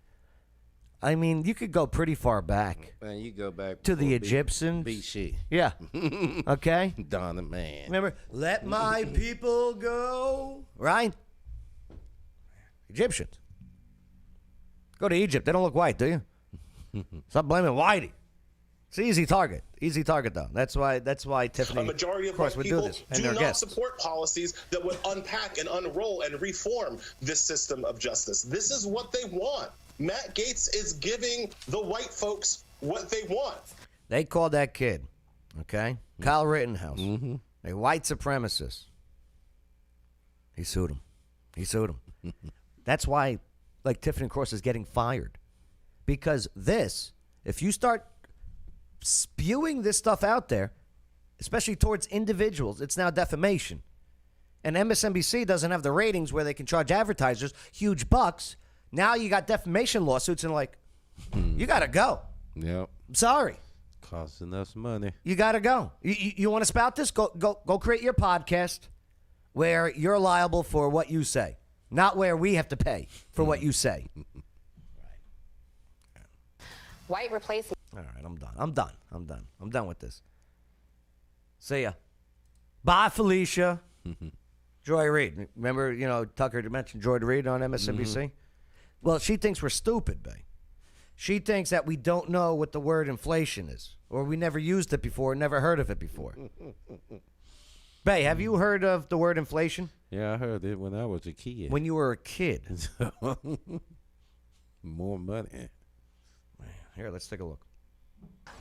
I mean, you could go pretty far back. Man, you go back to the before Egyptians. BC. Yeah. Okay. Donna Man. Remember, let my people go. Right? Egyptians. Go to Egypt. They don't look white, do you? Stop blaming Whitey. It's an easy target. Easy target, though. That's why Tiffany A majority of Cross white would people do this. And do their not guests. support policies that would unpack and unroll and reform this system of justice. This is what they want. Matt Gaetz is giving the white folks what they want. They called that kid, okay, Kyle Rittenhouse, a white supremacist. He sued him. That's why, like, Tiffany Cross is getting fired. Because this, if you start spewing this stuff out there, especially towards individuals, it's now defamation. And MSNBC doesn't have the ratings where they can charge advertisers huge bucks. Now you got defamation lawsuits and, like, you got to go. Yep. I'm sorry. Costing us money. You got to go. You want to spout this? Go create your podcast where you're liable for what you say, not where we have to pay for what you say. White replacement. All right, I'm done with this. See ya. Bye, Felicia. Joy Reid. Remember, Tucker mentioned Joy Reid on MSNBC? Well, she thinks we're stupid, babe. She thinks that we don't know what the word inflation is, or we never used it before, never heard of it before. Babe, have you heard of the word inflation? Yeah, I heard it when I was a kid. When you were a kid? More money. Here, let's take a look.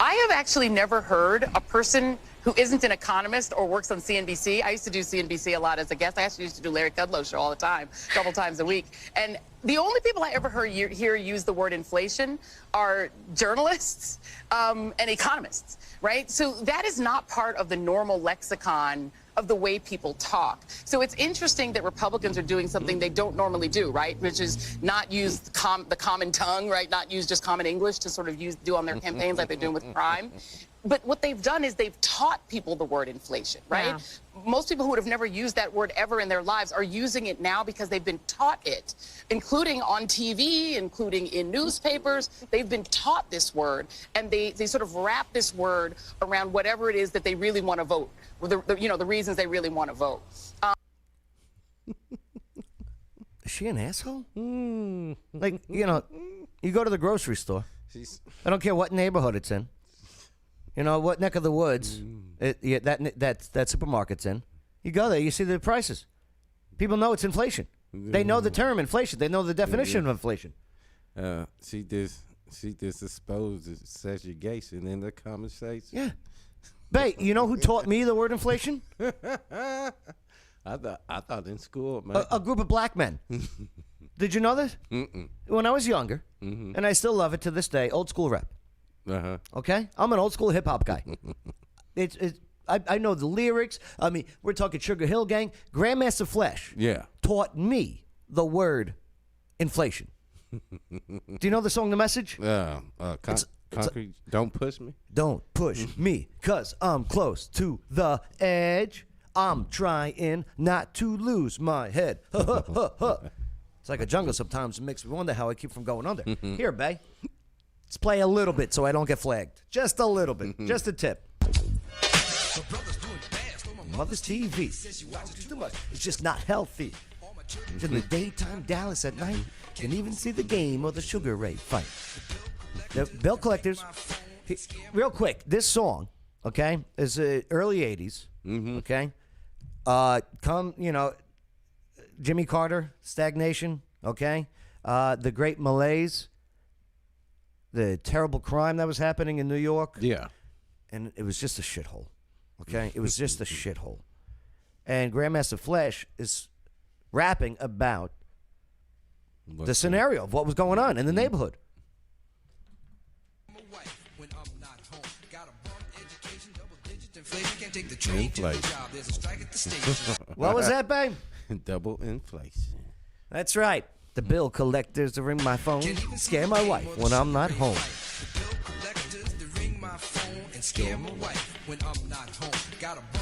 I have actually never heard a person who isn't an economist or works on CNBC. I used to do CNBC a lot as a guest. I actually used to do Larry Kudlow's show all the time, a couple times a week. And the only people I ever heard hear use the word inflation are journalists and economists, right? So that is not part of the normal lexicon of the way people talk. So it's interesting that Republicans are doing something they don't normally do, right? Which is not use the common tongue, right? Not use just common English to sort of do on their campaigns like they're doing with crime. But what they've done is they've taught people the word inflation, right? Yeah. Most people who would have never used that word ever in their lives are using it now because they've been taught it, including on TV, including in newspapers. They've been taught this word, and they sort of wrap this word around whatever it is that they really want to vote, the reasons they really want to vote. Is she an asshole? Like, you go to the grocery store. I don't care what neighborhood it's in. What neck of the woods that supermarket's in. You go there, you see the prices. People know it's inflation. They know the term inflation. They know the definition of inflation. She just exposed segregation in the conversation. Yeah. Babe, you know who taught me the word inflation? I thought in school, man. A group of black men. Did you know this? When I was younger, and I still love it to this day, old school rap. Okay? I'm an old school hip hop guy. I know the lyrics. I mean, we're talking Sugar Hill Gang. Grandmaster Flash taught me the word inflation. Do you know the song The Message? Concrete, don't push me. Don't push me, 'cause I'm close to the edge. I'm trying not to lose my head. It's like a jungle sometimes. It makes me wonder how I keep from going under. Here, babe. Let's play a little bit so I don't get flagged. Just a little bit. Just a tip. Mother's TV. Too much. It's just not healthy. In the daytime, Dallas at night. Can even see the game or the Sugar Ray fight. The bill collectors. Real quick, this song, okay, is early 80s. Okay? Jimmy Carter, Stagnation, okay? The Great Malaise. The terrible crime that was happening in New York. Yeah. And it was just a shithole. Okay? It was just a shithole. And Grandmaster Flash is rapping about the scenario of what was going on in the neighborhood. What was that, babe? Double inflation. That's right. The bill collectors to ring my phone, scare my wife when I'm not home.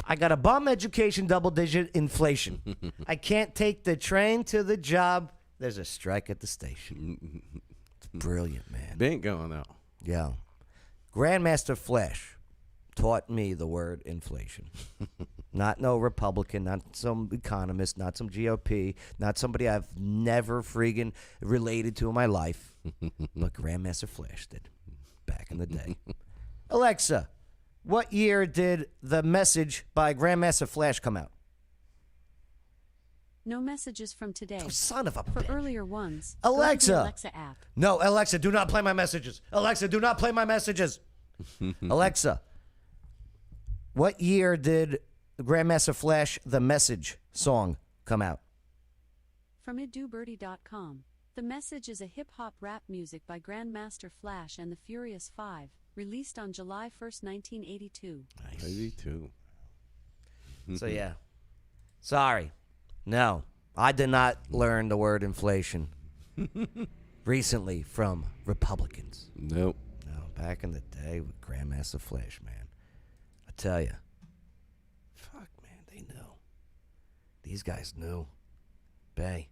I got a bum education, double-digit inflation. I can't take the train to the job. There's a strike at the station. It's brilliant, man. Been going out. Yeah. Grandmaster Flash taught me the word inflation. Not no Republican, not some economist, not some GOP, not somebody I've never friggin' related to in my life. But Grandmaster Flash did back in the day. Alexa, what year did The Message by Grandmaster Flash come out? No messages from today. Oh, son of a For bitch. earlier ones, Alexa. go to the Alexa app. No, Alexa, do not play my messages. Alexa, do not play my messages. Alexa, what year did Grandmaster Flash The Message song come out? From idobirdie.com. The Message is a hip-hop rap music by Grandmaster Flash and the Furious Five, released on July 1st, 1982. Nice. 82. So, yeah. Sorry. No, I did not learn the word inflation recently from Republicans. Nope. No, back in the day with Grandmaster Flash, man. I tell you. Fuck, man, they know. These guys knew. Bay.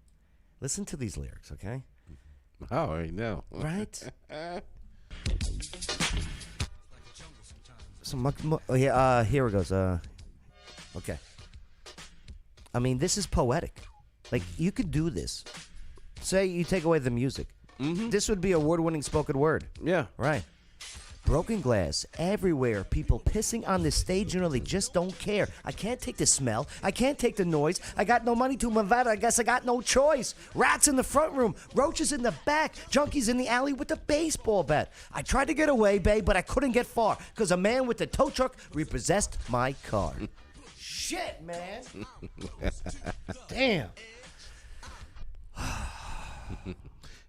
Listen to these lyrics, okay? I already know. Right? Here it goes. Okay. I mean, this is poetic. Like, you could do this. Say you take away the music. This would be award-winning spoken word. Yeah. Right. Broken glass everywhere. People pissing on the stage. You know, they just don't care. I can't take the smell. I can't take the noise. I got no money to move out. I guess I got no choice. Rats in the front room. Roaches in the back. Junkies in the alley with a baseball bat. I tried to get away, babe, but I couldn't get far because a man with a tow truck repossessed my car. Shit, man. Damn.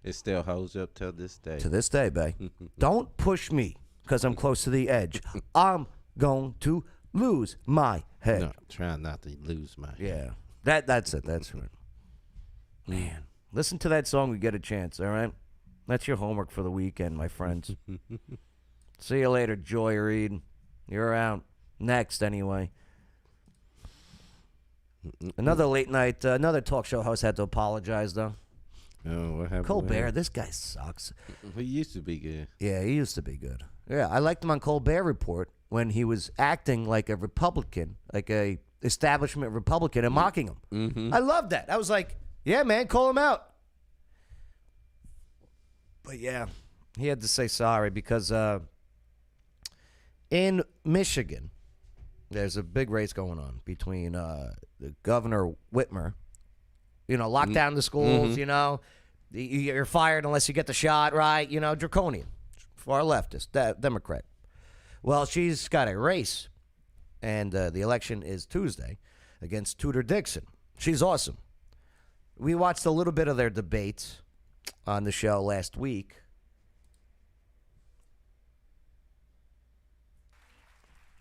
It still holds up till this day. To this day, babe. Don't push me because I'm close to the edge. I'm going to lose my head. No, trying not to lose my head. Yeah. That's it. That's right. Man, listen to that song when you get a chance, all right? That's your homework for the weekend, my friends. See you later, Joy Reid. You're out. Next, anyway. Another late night, another talk show host had to apologize, though. Oh, what happened? Colbert, this guy sucks. He used to be good. Yeah, he used to be good. Yeah, I liked him on Colbert Report when he was acting like a Republican, like a establishment Republican and mocking him. Mm-hmm. I loved that. I was like, yeah, man, call him out. But yeah, he had to say sorry because in Michigan, there's a big race going on between the Governor Whitmer. You know, lock down the schools, you know. You're fired unless you get the shot, right? You know, draconian, far leftist, Democrat. Well, she's got a race, and the election is Tuesday against Tudor Dixon. She's awesome. We watched a little bit of their debates on the show last week.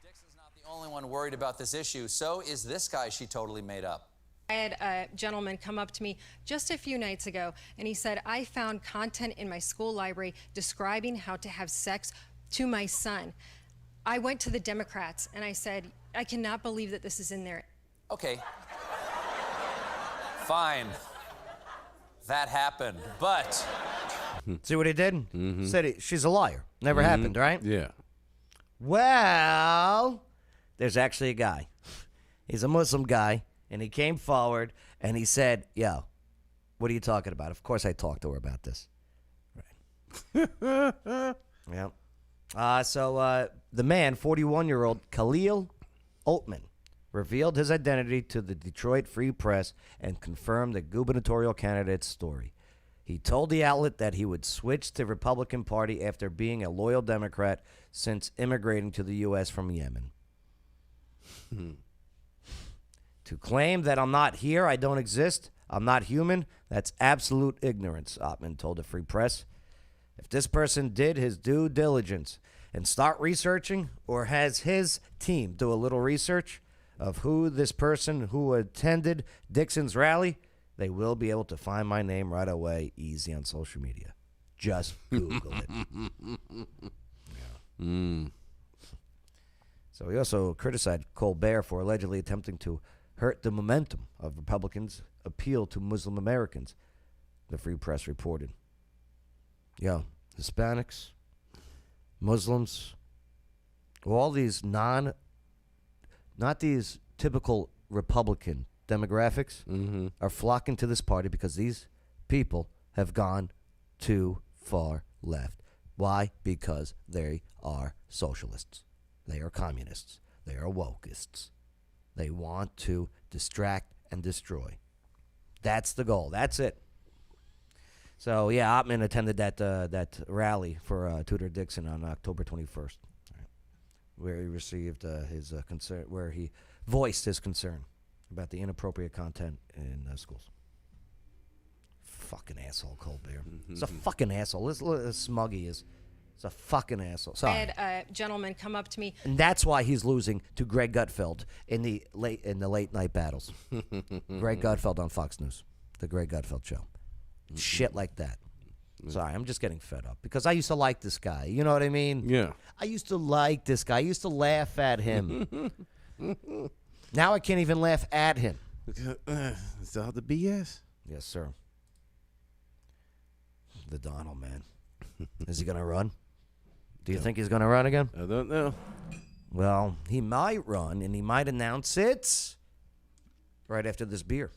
Dixon's not the only one worried about this issue. So is this guy she totally made up. I had a gentleman come up to me just a few nights ago, and he said, I found content in my school library describing how to have sex to my son. I went to the Democrats, and I said, I cannot believe that this is in there. Okay. Fine. That happened, but... See what he did? Said she's a liar. Never happened, right? Yeah. Well, there's actually a guy. He's a Muslim guy. And he came forward and he said, yo, what are you talking about? Of course I talked to her about this. Right. Yeah. So the man, 41-year-old Khalil Altman, revealed his identity to the Detroit Free Press and confirmed the gubernatorial candidate's story. He told the outlet that he would switch to the Republican Party after being a loyal Democrat since immigrating to the U.S. from Yemen. To claim that I'm not here, I don't exist, I'm not human, that's absolute ignorance, Altman told the Free Press. If this person did his due diligence and start researching, or has his team do a little research of who this person who attended Dixon's rally, they will be able to find my name right away, easy on social media. Just Google it. Yeah. So he also criticized Colbert for allegedly attempting to hurt the momentum of Republicans' appeal to Muslim Americans, the Free Press reported. Yo, Hispanics, Muslims, all these not these typical Republican demographics are flocking to this party because these people have gone too far left. Why? Because they are socialists. They are communists. They are wokeists. They want to distract and destroy. That's the goal. That's it. So, yeah, Ottman attended that rally for Tudor Dixon on October 21st, where he received his concern, where he voiced his concern about the inappropriate content in schools. Fucking asshole, Colbert. He's a fucking asshole. Listen how smug he is. He's a fucking asshole. Sorry. I had a gentleman come up to me. And that's why he's losing to Greg Gutfeld in the late night battles. Greg Gutfeld on Fox News, the Greg Gutfeld show. Shit like that. Sorry, I'm just getting fed up because I used to like this guy. You know what I mean? Yeah. I used to like this guy. I used to laugh at him. Now I can't even laugh at him. Is all the BS? Yes, sir. The Donald, man. Is he going to run? Do you think he's going to run again? I don't know. Well, he might run, and he might announce it right after this beer.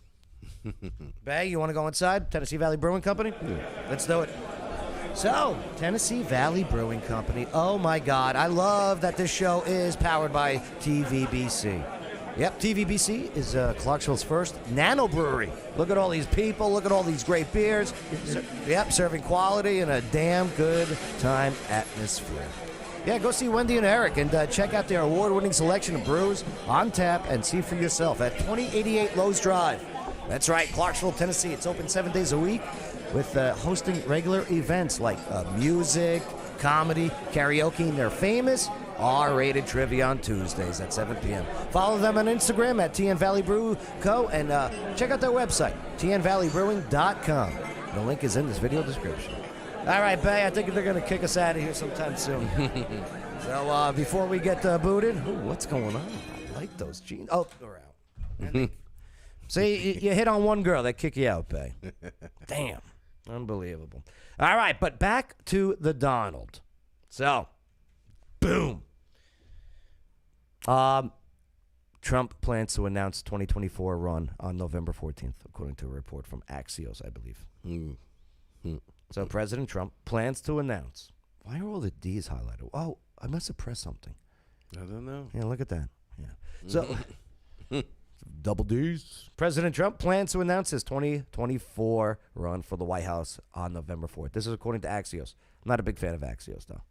Bay, you want to go inside? Tennessee Valley Brewing Company? Yeah. Let's do it. So, Tennessee Valley Brewing Company. Oh, my God. I love that this show is powered by TVBC. Yep, TVBC is Clarksville's first nano brewery. Look at all these people. Look at all these great beers. Yep, serving quality and a damn good time atmosphere. Yeah, go see Wendy and Eric and check out their award-winning selection of brews on tap and see for yourself at 2088 Lowe's Drive. That's right, Clarksville, Tennessee. It's open 7 days a week with hosting regular events like music, comedy, karaoke, and their famous R-rated trivia on Tuesdays at 7 p.m. Follow them on Instagram at TN Valley Brew Co. and check out their website, tnvalleybrewing.com. The link is in this video description. All right, Bay, I think they're going to kick us out of here sometime soon. So before we get booted, what's going on? I like those jeans. Oh, they're out. See, you hit on one girl, they kick you out, Bay. Damn. Unbelievable. All right, but back to the Donald. So, boom. Trump plans to announce 2024 run on November 14th, according to a report from Axios, I believe. So President Trump plans to announce. Why are all the D's highlighted? Oh, I must have pressed something. I don't know. Yeah, look at that. Yeah. So, double D's. President Trump plans to announce his 2024 run for the White House on November 4th. This is according to Axios. I'm not a big fan of Axios, though.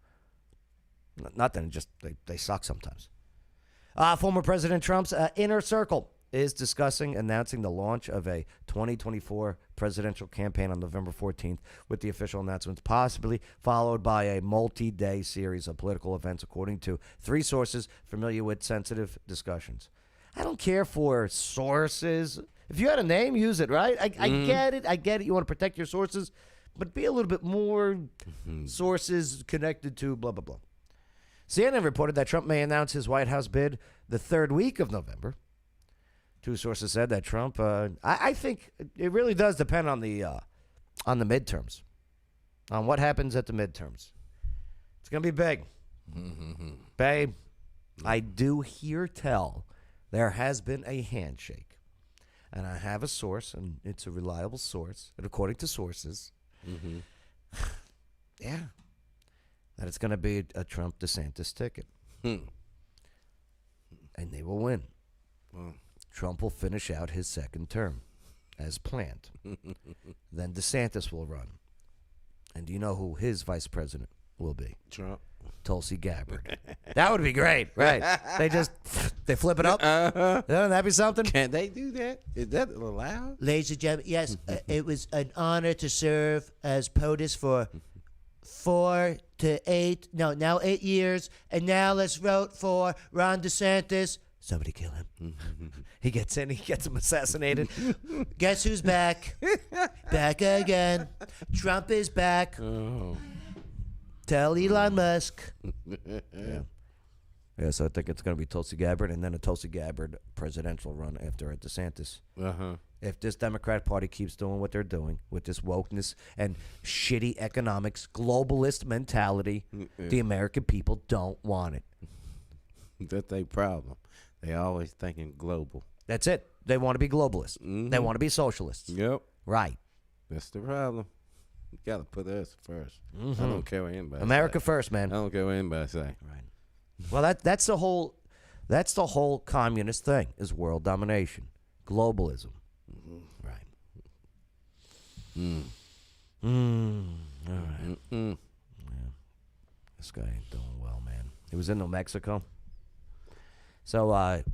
Not that, just they suck sometimes. Former President Trump's inner circle is discussing announcing the launch of a 2024 presidential campaign on November 14th, with the official announcements possibly followed by a multi-day series of political events, according to 3 sources familiar with sensitive discussions. I don't care for sources. If you had a name, use it, right? I get it. I get it. You want to protect your sources, but be a little bit more sources connected to blah, blah, blah. CNN reported that Trump may announce his White House bid the 3rd week of November. 2 sources said that Trump, I think it really does depend on the midterms, on what happens at the midterms. It's going to be big. Babe, I do hear tell there has been a handshake. And I have a source, and it's a reliable source, and according to sources, yeah, that it's going to be a Trump-DeSantis ticket. And they will win. Well, Trump will finish out his 2nd term, as planned. Then DeSantis will run. And do you know who his vice president will be? Trump. Tulsi Gabbard. That would be great, right? They flip it up. Wouldn't that be something? Can they do that? Is that allowed? Ladies and gentlemen, yes, it was an honor to serve as POTUS for 4 to 8, now 8 years, and now let's vote for Ron DeSantis. Somebody kill him. He gets in, he gets him assassinated. Guess who's back? Back again. Trump is back. Oh. Tell Elon Musk. Yeah, so I think it's going to be Tulsi Gabbard and then a Tulsi Gabbard presidential run after a DeSantis. If this Democrat Party keeps doing what they're doing with this wokeness and shitty economics, globalist mentality, the American people don't want it. That's their problem. They always thinking global. That's it. They want to be globalists. They want to be socialists. Yep. Right. That's the problem. You got to put us first. I don't care what anybody America say. first, man. I don't care what anybody say. Right. Well, that's the whole communist thing is world domination, globalism. Right. All right. Yeah. This guy ain't doing well, man. He was in New Mexico. So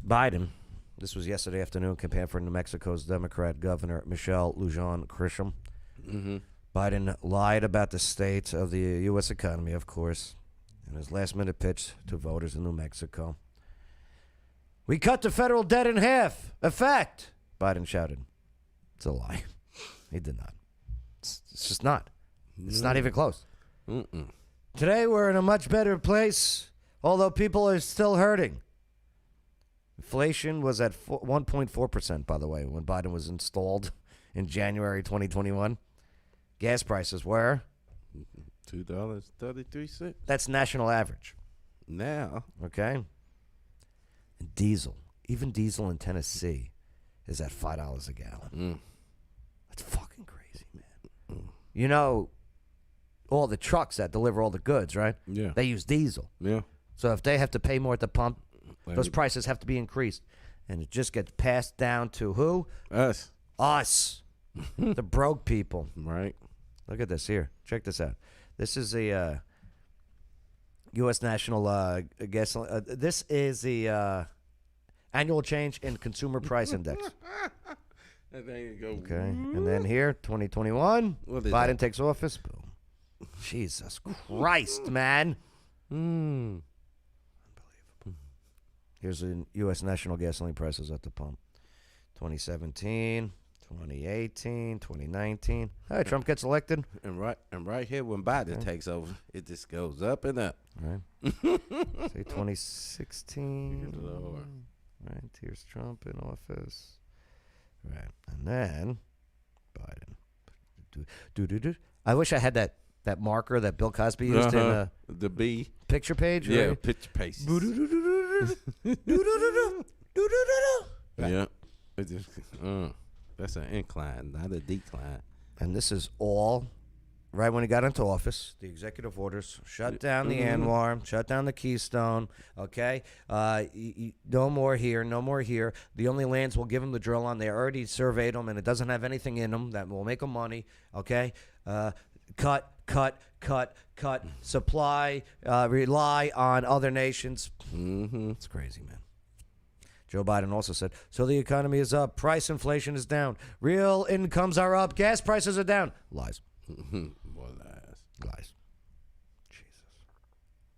Biden, this was yesterday afternoon, campaign for New Mexico's Democrat Governor Michelle Lujan Grisham. Biden lied about the state of the U.S. economy, of course, in his last-minute pitch to voters in New Mexico. We cut the federal debt in half. A fact, Biden shouted. It's a lie. He did not. It's just not. It's not even close. Today, we're in a much better place, although people are still hurting. Inflation was at 1.4%, by the way, when Biden was installed in January 2021. Gas prices were $2.33. That's national average. Now. Okay. And diesel, even diesel in Tennessee, is at $5 a gallon. That's fucking crazy, man. You know, all the trucks that deliver all the goods, right? Yeah. They use diesel. Yeah. So if they have to pay more at the pump, those prices have to be increased. And it just gets passed down to who? Us. Us. The broke people. Right. Look at this here. Check this out. This is the U.S. National Gasoline. This is the annual change in consumer price index. And there you go. Okay. And then here, 2021, What is Biden that? takes office. Boom. Jesus Christ, man. Unbelievable. Here's the U.S. national gasoline prices at the pump. 2017, 2018, 2019. All right, Trump gets elected. And right here when Biden takes over, it just goes up and up. Right. Say 2016. Lord. Right. Here's Trump in office. Right. And then Biden. I wish I had that marker that Bill Cosby used in the B picture page. Yeah, right? picture page. Yeah. It just, that's an incline, not a decline. And this is all right when he got into office. The executive orders shut down the Anwar, shut down the Keystone. Okay, no more here, no more here. The only lands we'll give them the drill on. They already surveyed them, and it doesn't have anything in them that will make them money. Okay, cut. Supply, rely on other nations. It's crazy, man. Joe Biden also said, so the economy is up, price inflation is down, real incomes are up, gas prices are down. Lies. More lies. Lies. Jesus.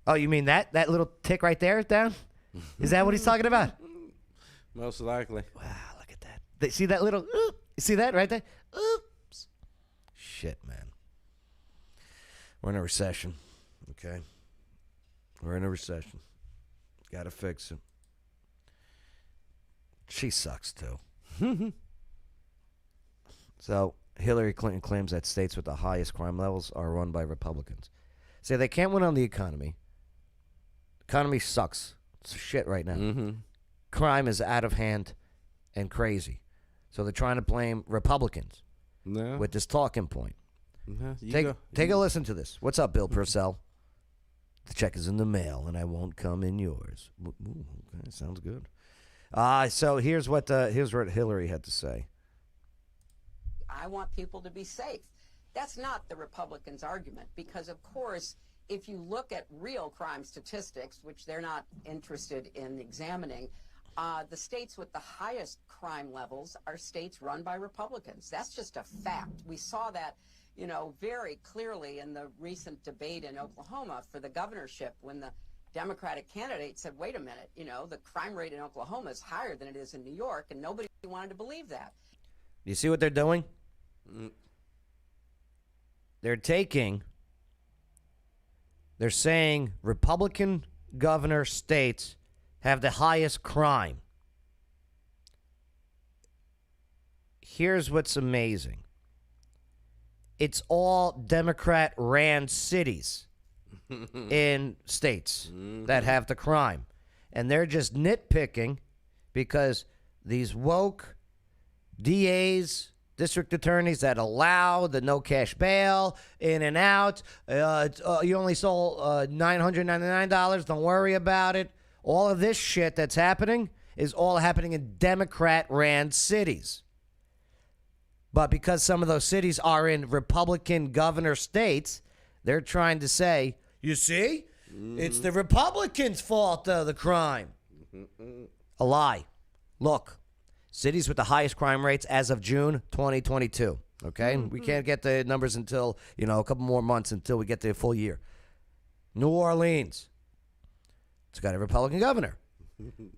Oh, you mean that little tick right there is down? Is that what he's talking about? Most likely. Wow, look at that. See that little, you see that right there? Oops. Shit, man. We're in a recession, okay? We're in a recession. Got to fix it. She sucks, too. So, Hillary Clinton claims that states with the highest crime levels are run by Republicans. Say they can't win on the economy. Economy sucks. It's shit right now. Crime is out of hand and crazy. So they're trying to blame Republicans with this talking point. Take a listen to this. What's up, Bill Purcell? The check is in the mail, and I won't come in yours. Ooh, okay, sounds good. So here's what Hillary had to say. I want people to be safe. That's not the Republicans' argument, because, of course, if you look at real crime statistics, which they're not interested in examining, the states with the highest crime levels are states run by Republicans. That's just a fact. We saw that, very clearly in the recent debate in Oklahoma for the governorship when the Democratic candidate said, wait a minute, the crime rate in Oklahoma is higher than it is in New York, and nobody wanted to believe that. You see what they're doing? They're saying Republican governor states have the highest crime. Here's what's amazing. It's all Democrat-ran cities in states that have the crime. And they're just nitpicking because these woke DAs, district attorneys that allow the no cash bail, in and out, you only sold $999, don't worry about it. All of this shit that's happening is all happening in Democrat-ran cities. But because some of those cities are in Republican governor states, they're trying to say, you see, it's the Republicans' fault of the crime. A lie. Look, cities with the highest crime rates as of June 2022. Okay? We can't get the numbers until, a couple more months until we get the full year. New Orleans. It's got a Republican governor.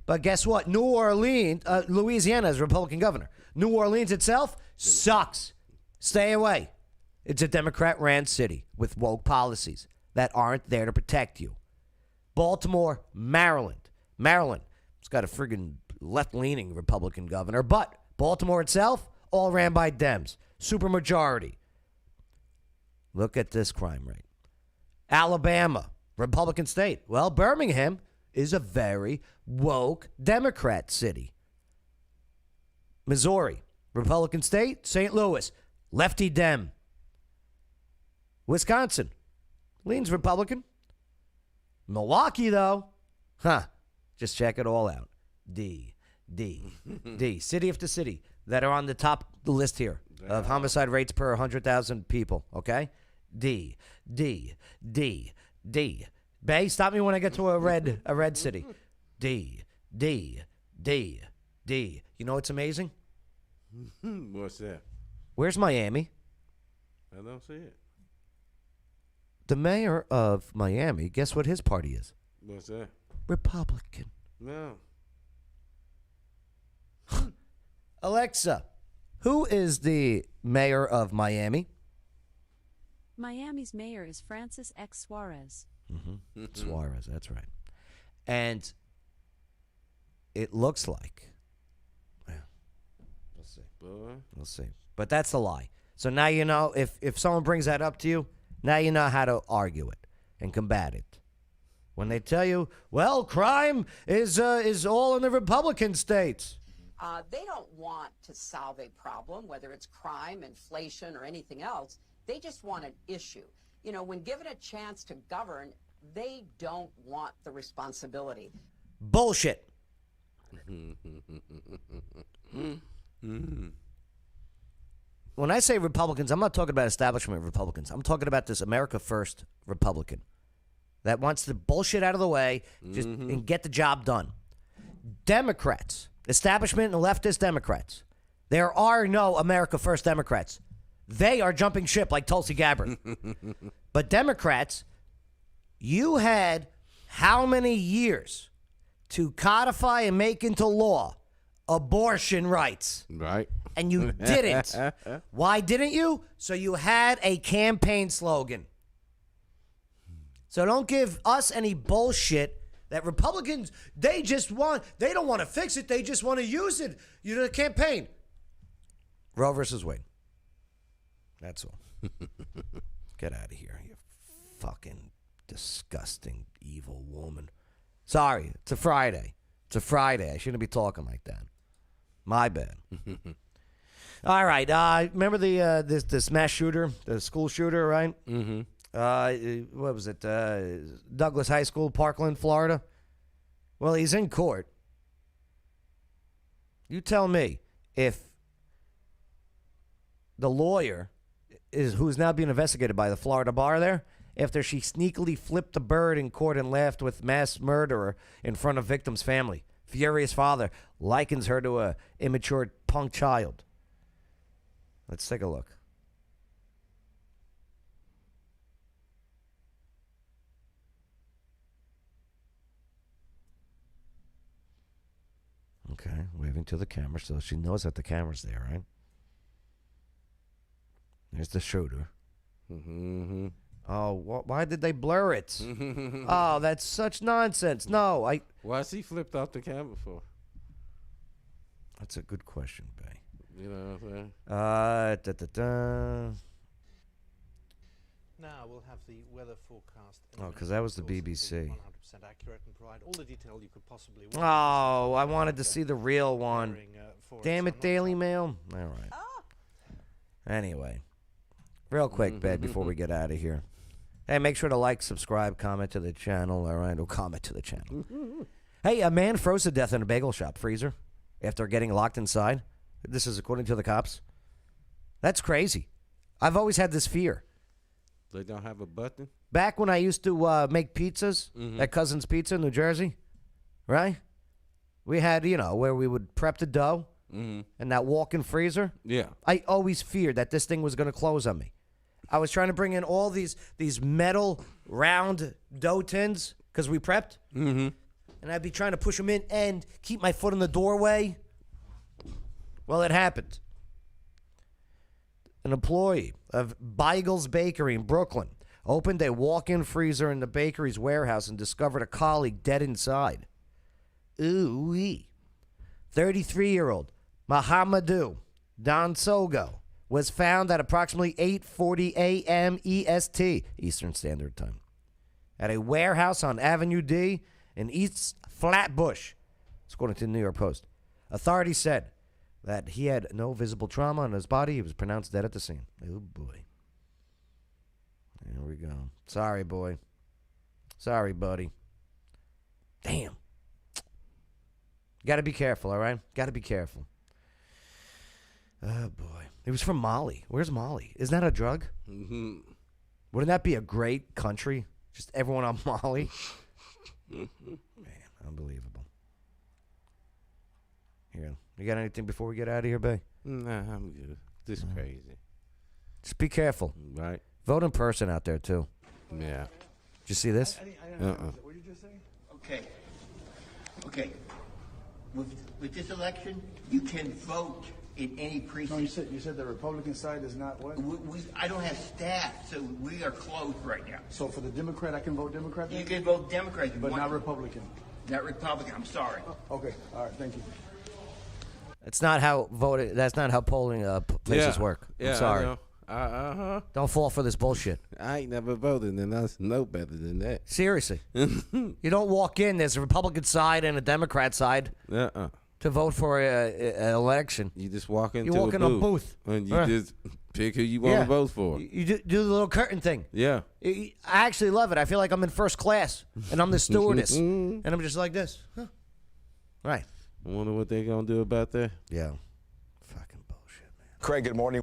But guess what? Louisiana is a Republican governor. New Orleans itself sucks. Stay away. It's a Democrat-ran city with woke policies that aren't there to protect you. Baltimore, Maryland. Maryland, it's got a friggin' left-leaning Republican governor, but Baltimore itself, all ran by Dems. Supermajority. Look at this crime rate. Alabama, Republican state. Well, Birmingham is a very woke Democrat city. Missouri, Republican state. St. Louis, lefty Dem. Wisconsin, leans Republican. Milwaukee, though, just check it all out. D. City after city that are on the top list here of homicide rates per 100,000 people, okay? D. Bay, stop me when I get to a red city. D. You know what's amazing? What's that? Where's Miami? I don't see it. The mayor of Miami, guess what his party is? What's that? Republican. No. Alexa, who is the mayor of Miami? Miami's mayor is Francis X. Suarez. Suarez, that's right. And it looks like, we'll see. But that's a lie. So now you know, if someone brings that up to you, now you know how to argue it and combat it. When they tell you, well, crime is all in the Republican states. They don't want to solve a problem, whether it's crime, inflation, or anything else. They just want an issue. When given a chance to govern, they don't want the responsibility. Bullshit. When I say Republicans, I'm not talking about establishment Republicans. I'm talking about this America First Republican that wants the bullshit out of the way and get the job done. Democrats, establishment and leftist Democrats, there are no America First Democrats. They are jumping ship like Tulsi Gabbard. But Democrats, you had how many years to codify and make into law abortion rights? Right. And you didn't. Why didn't you? So you had a campaign slogan. So don't give us any bullshit that Republicans, they don't want to fix it. They just want to use it. The campaign. Roe versus Wade. That's all. Get out of here, you fucking disgusting, evil woman. Sorry, it's a Friday. I shouldn't be talking like that. My bad. All right. Remember this mass shooter, the school shooter, right? Mm-hmm. What was it? Douglas High School, Parkland, Florida. Well, he's in court. You tell me if the lawyer who's now being investigated by the Florida bar there, after she sneakily flipped the bird in court and laughed with mass murderer in front of victim's family. Furious father likens her to a immature punk child. Let's take a look. Okay, waving to the camera so she knows that the camera's there, right? There's the shooter. Mm-hmm. Oh, why did they blur it? Oh, that's such nonsense. No, Why's he flipped out the camera for? That's a good question, Bay. You know what I'm saying? Now we'll have the weather forecast. Oh, because that was the BBC. 100% accurate and provide all the detail you could possibly want. Oh, I wanted to see the real one. Damn it, Daily Mail. All right. Anyway, real quick, babe, before we get out of here. Hey, make sure to like, subscribe, comment to the channel. All right, or comment to the channel. Hey, a man froze to death in a bagel shop freezer after getting locked inside. This is according to the cops. That's crazy. I've always had this fear. They don't have a button? Back when I used to make pizzas at Cousin's Pizza in New Jersey, right? We had, where we would prep the dough and that walk-in freezer. Yeah. I always feared that this thing was going to close on me. I was trying to bring in all these metal round dough tins because we prepped. Mm-hmm. And I'd be trying to push them in and keep my foot in the doorway. Well, it happened. An employee of Beigel's Bakery in Brooklyn opened a walk-in freezer in the bakery's warehouse and discovered a colleague dead inside. Ooh-wee. 33-year-old Mahamadou Dansogo was found at approximately 8:40 a.m. EST, Eastern Standard Time, at a warehouse on Avenue D in East Flatbush, according to the New York Post. Authorities said that he had no visible trauma on his body. He was pronounced dead at the scene. Oh, boy. There we go. Sorry, boy. Sorry, buddy. Damn. Got to be careful, all right? Got to be careful. Oh, boy. He was from Mali. Where's Mali? Isn't that a drug? Mm-hmm. Wouldn't that be a great country? Just everyone on Mali? Man, unbelievable. Here, you got anything before we get out of here, Bay? Nah, I'm good. This is crazy. Just be careful. Right. Vote in person out there, too. Yeah. Did you see this? Uh-uh. What did you just say? Okay. With this election, you can vote in any precinct. No, you said the Republican side is not what? I don't have staff, so we are closed right now. So for the Democrat, I can vote Democrat then? You can vote Democrat. But not Republican. Not Republican, I'm sorry. Okay, all right, thank you. That's not how voting. That's not how polling places work. I'm sorry. I know. Uh-huh. Don't fall for this bullshit. I ain't never voted, and I know better than that. Seriously. You don't walk in, there's a Republican side and a Democrat side to vote for an election. You just walk into you walk in a booth. And you just pick who you want to vote for. You do the little curtain thing. Yeah. I actually love it. I feel like I'm in first class, and I'm the stewardess. And I'm just like this. Huh. Right. I wonder what they're going to do about that. Yeah. Fucking bullshit, man. Craig, good morning.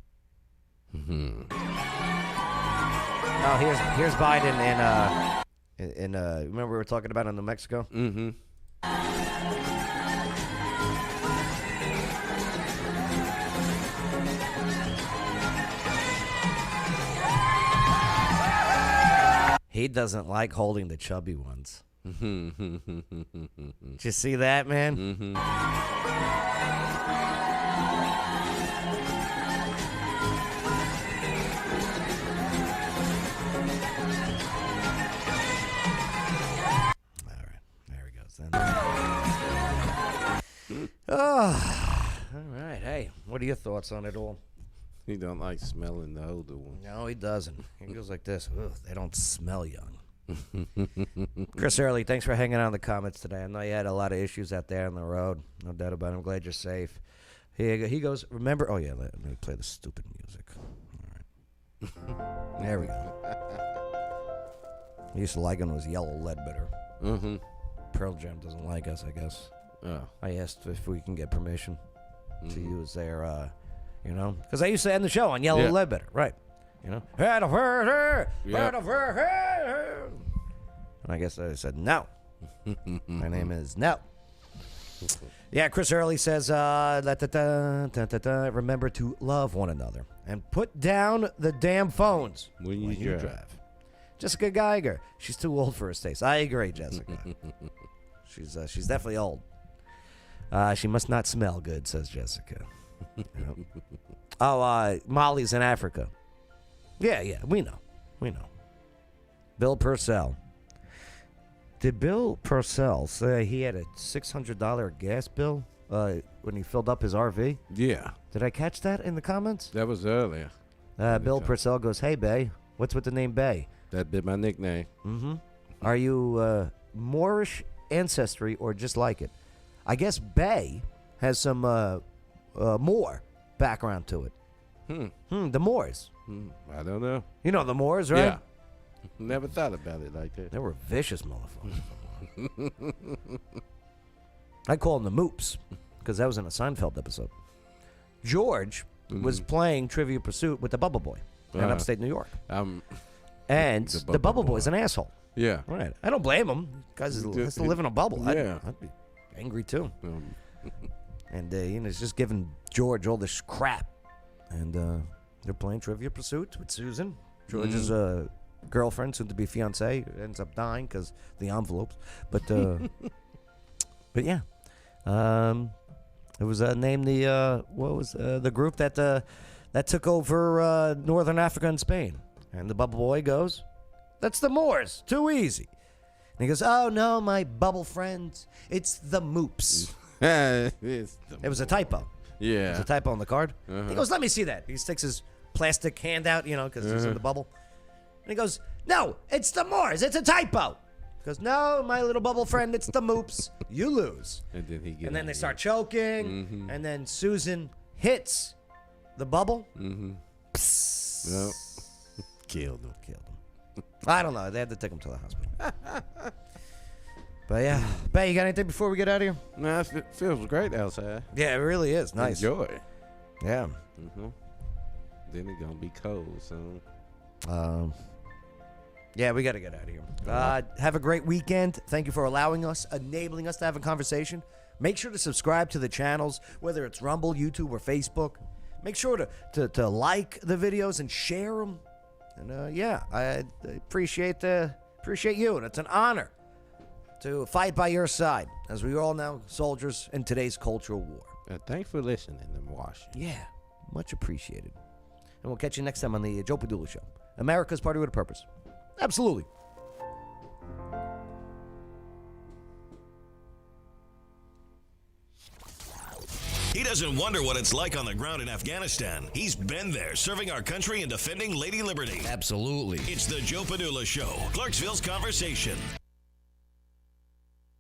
Oh, here's Biden in remember we were talking about in New Mexico? Mm-hmm. He doesn't like holding the chubby ones. Did you see that, man? Mm-hmm. Oh, all right. Hey, what are your thoughts on it all? He don't like smelling the older one. No, he doesn't. He goes like this. Ugh, they don't smell young. Chris Early, thanks for hanging out in the comments today. I know you had a lot of issues out there on the road. No doubt about it. I'm glad you're safe. He goes, remember... Oh, yeah, let me play the stupid music. All right. There we go. I used to like him. It was Yellow Ledbetter. Mm-hmm. Pearl Jam doesn't like us, I guess. Oh. I asked if we can get permission to use their, because I used to end the show on Yellow Ledbetter, right? And I guess I said no. My name is no. Yeah, Chris Early says, remember to love one another and put down the damn phones when you drive. Jessica Geiger, she's too old for his taste. I agree, Jessica. She's definitely old. She must not smell good, says Jessica. Oh, Molly's in Africa. Yeah, we know. Bill Purcell. Did Bill Purcell say he had a $600 gas bill when he filled up his RV? Yeah. Did I catch that in the comments? That was earlier. Bill Purcell goes, hey, Bay. What's with the name Bay? That'd be my nickname. Mm-hmm. Are you Moorish ancestry or just like it? I guess Bay has some Moor background to it. The Moors. I don't know. You know the Moors, right? Yeah. Never thought about it like that. They were vicious motherfuckers. I call them the Moops because that was in a Seinfeld episode. George was playing Trivia Pursuit with the Bubble Boy in upstate New York. And the Bubble Boy's an asshole. Yeah. Right. I don't blame him. Guys has to live in a bubble. Yeah. I'd be angry too. And he's just giving George all this crap. And they're playing Trivia Pursuit with Susan. George's girlfriend, soon to be fiance, ends up dying because the envelopes. But yeah. It was named the group that took over Northern Africa and Spain. And the Bubble Boy goes, "That's the Moors. Too easy." And he goes, "Oh no, my bubble friends, it's the Moops." It was a typo. Yeah. It was a typo on the card. He goes, "Let me see that." He sticks his plastic hand out, because he's in the bubble. And he goes, "No, it's the Moors. It's a typo." He goes, "No, my little bubble friend, it's the Moops. You lose." And then they start choking. And then Susan hits the bubble. Yep. Killed him. I don't know. They had to take him to the hospital. But yeah. Bay, you got anything before we get out of here? No, it feels great outside. Yeah, it really is. Nice. Enjoy. Yeah. Then it's going to be cold soon. Yeah, we got to get out of here. Have a great weekend. Thank you for enabling us to have a conversation. Make sure to subscribe to the channels, whether it's Rumble, YouTube, or Facebook. Make sure to like the videos and share them. And I appreciate you, and it's an honor to fight by your side, as we are all now soldiers in today's cultural war. Thanks for listening and watching. Yeah, much appreciated. And we'll catch you next time on the Joe Padula Show. America's Party with a Purpose. Absolutely. He doesn't wonder what it's like on the ground in Afghanistan. He's been there, serving our country and defending Lady Liberty. Absolutely. It's the Joe Padula Show, Clarksville's Conversation.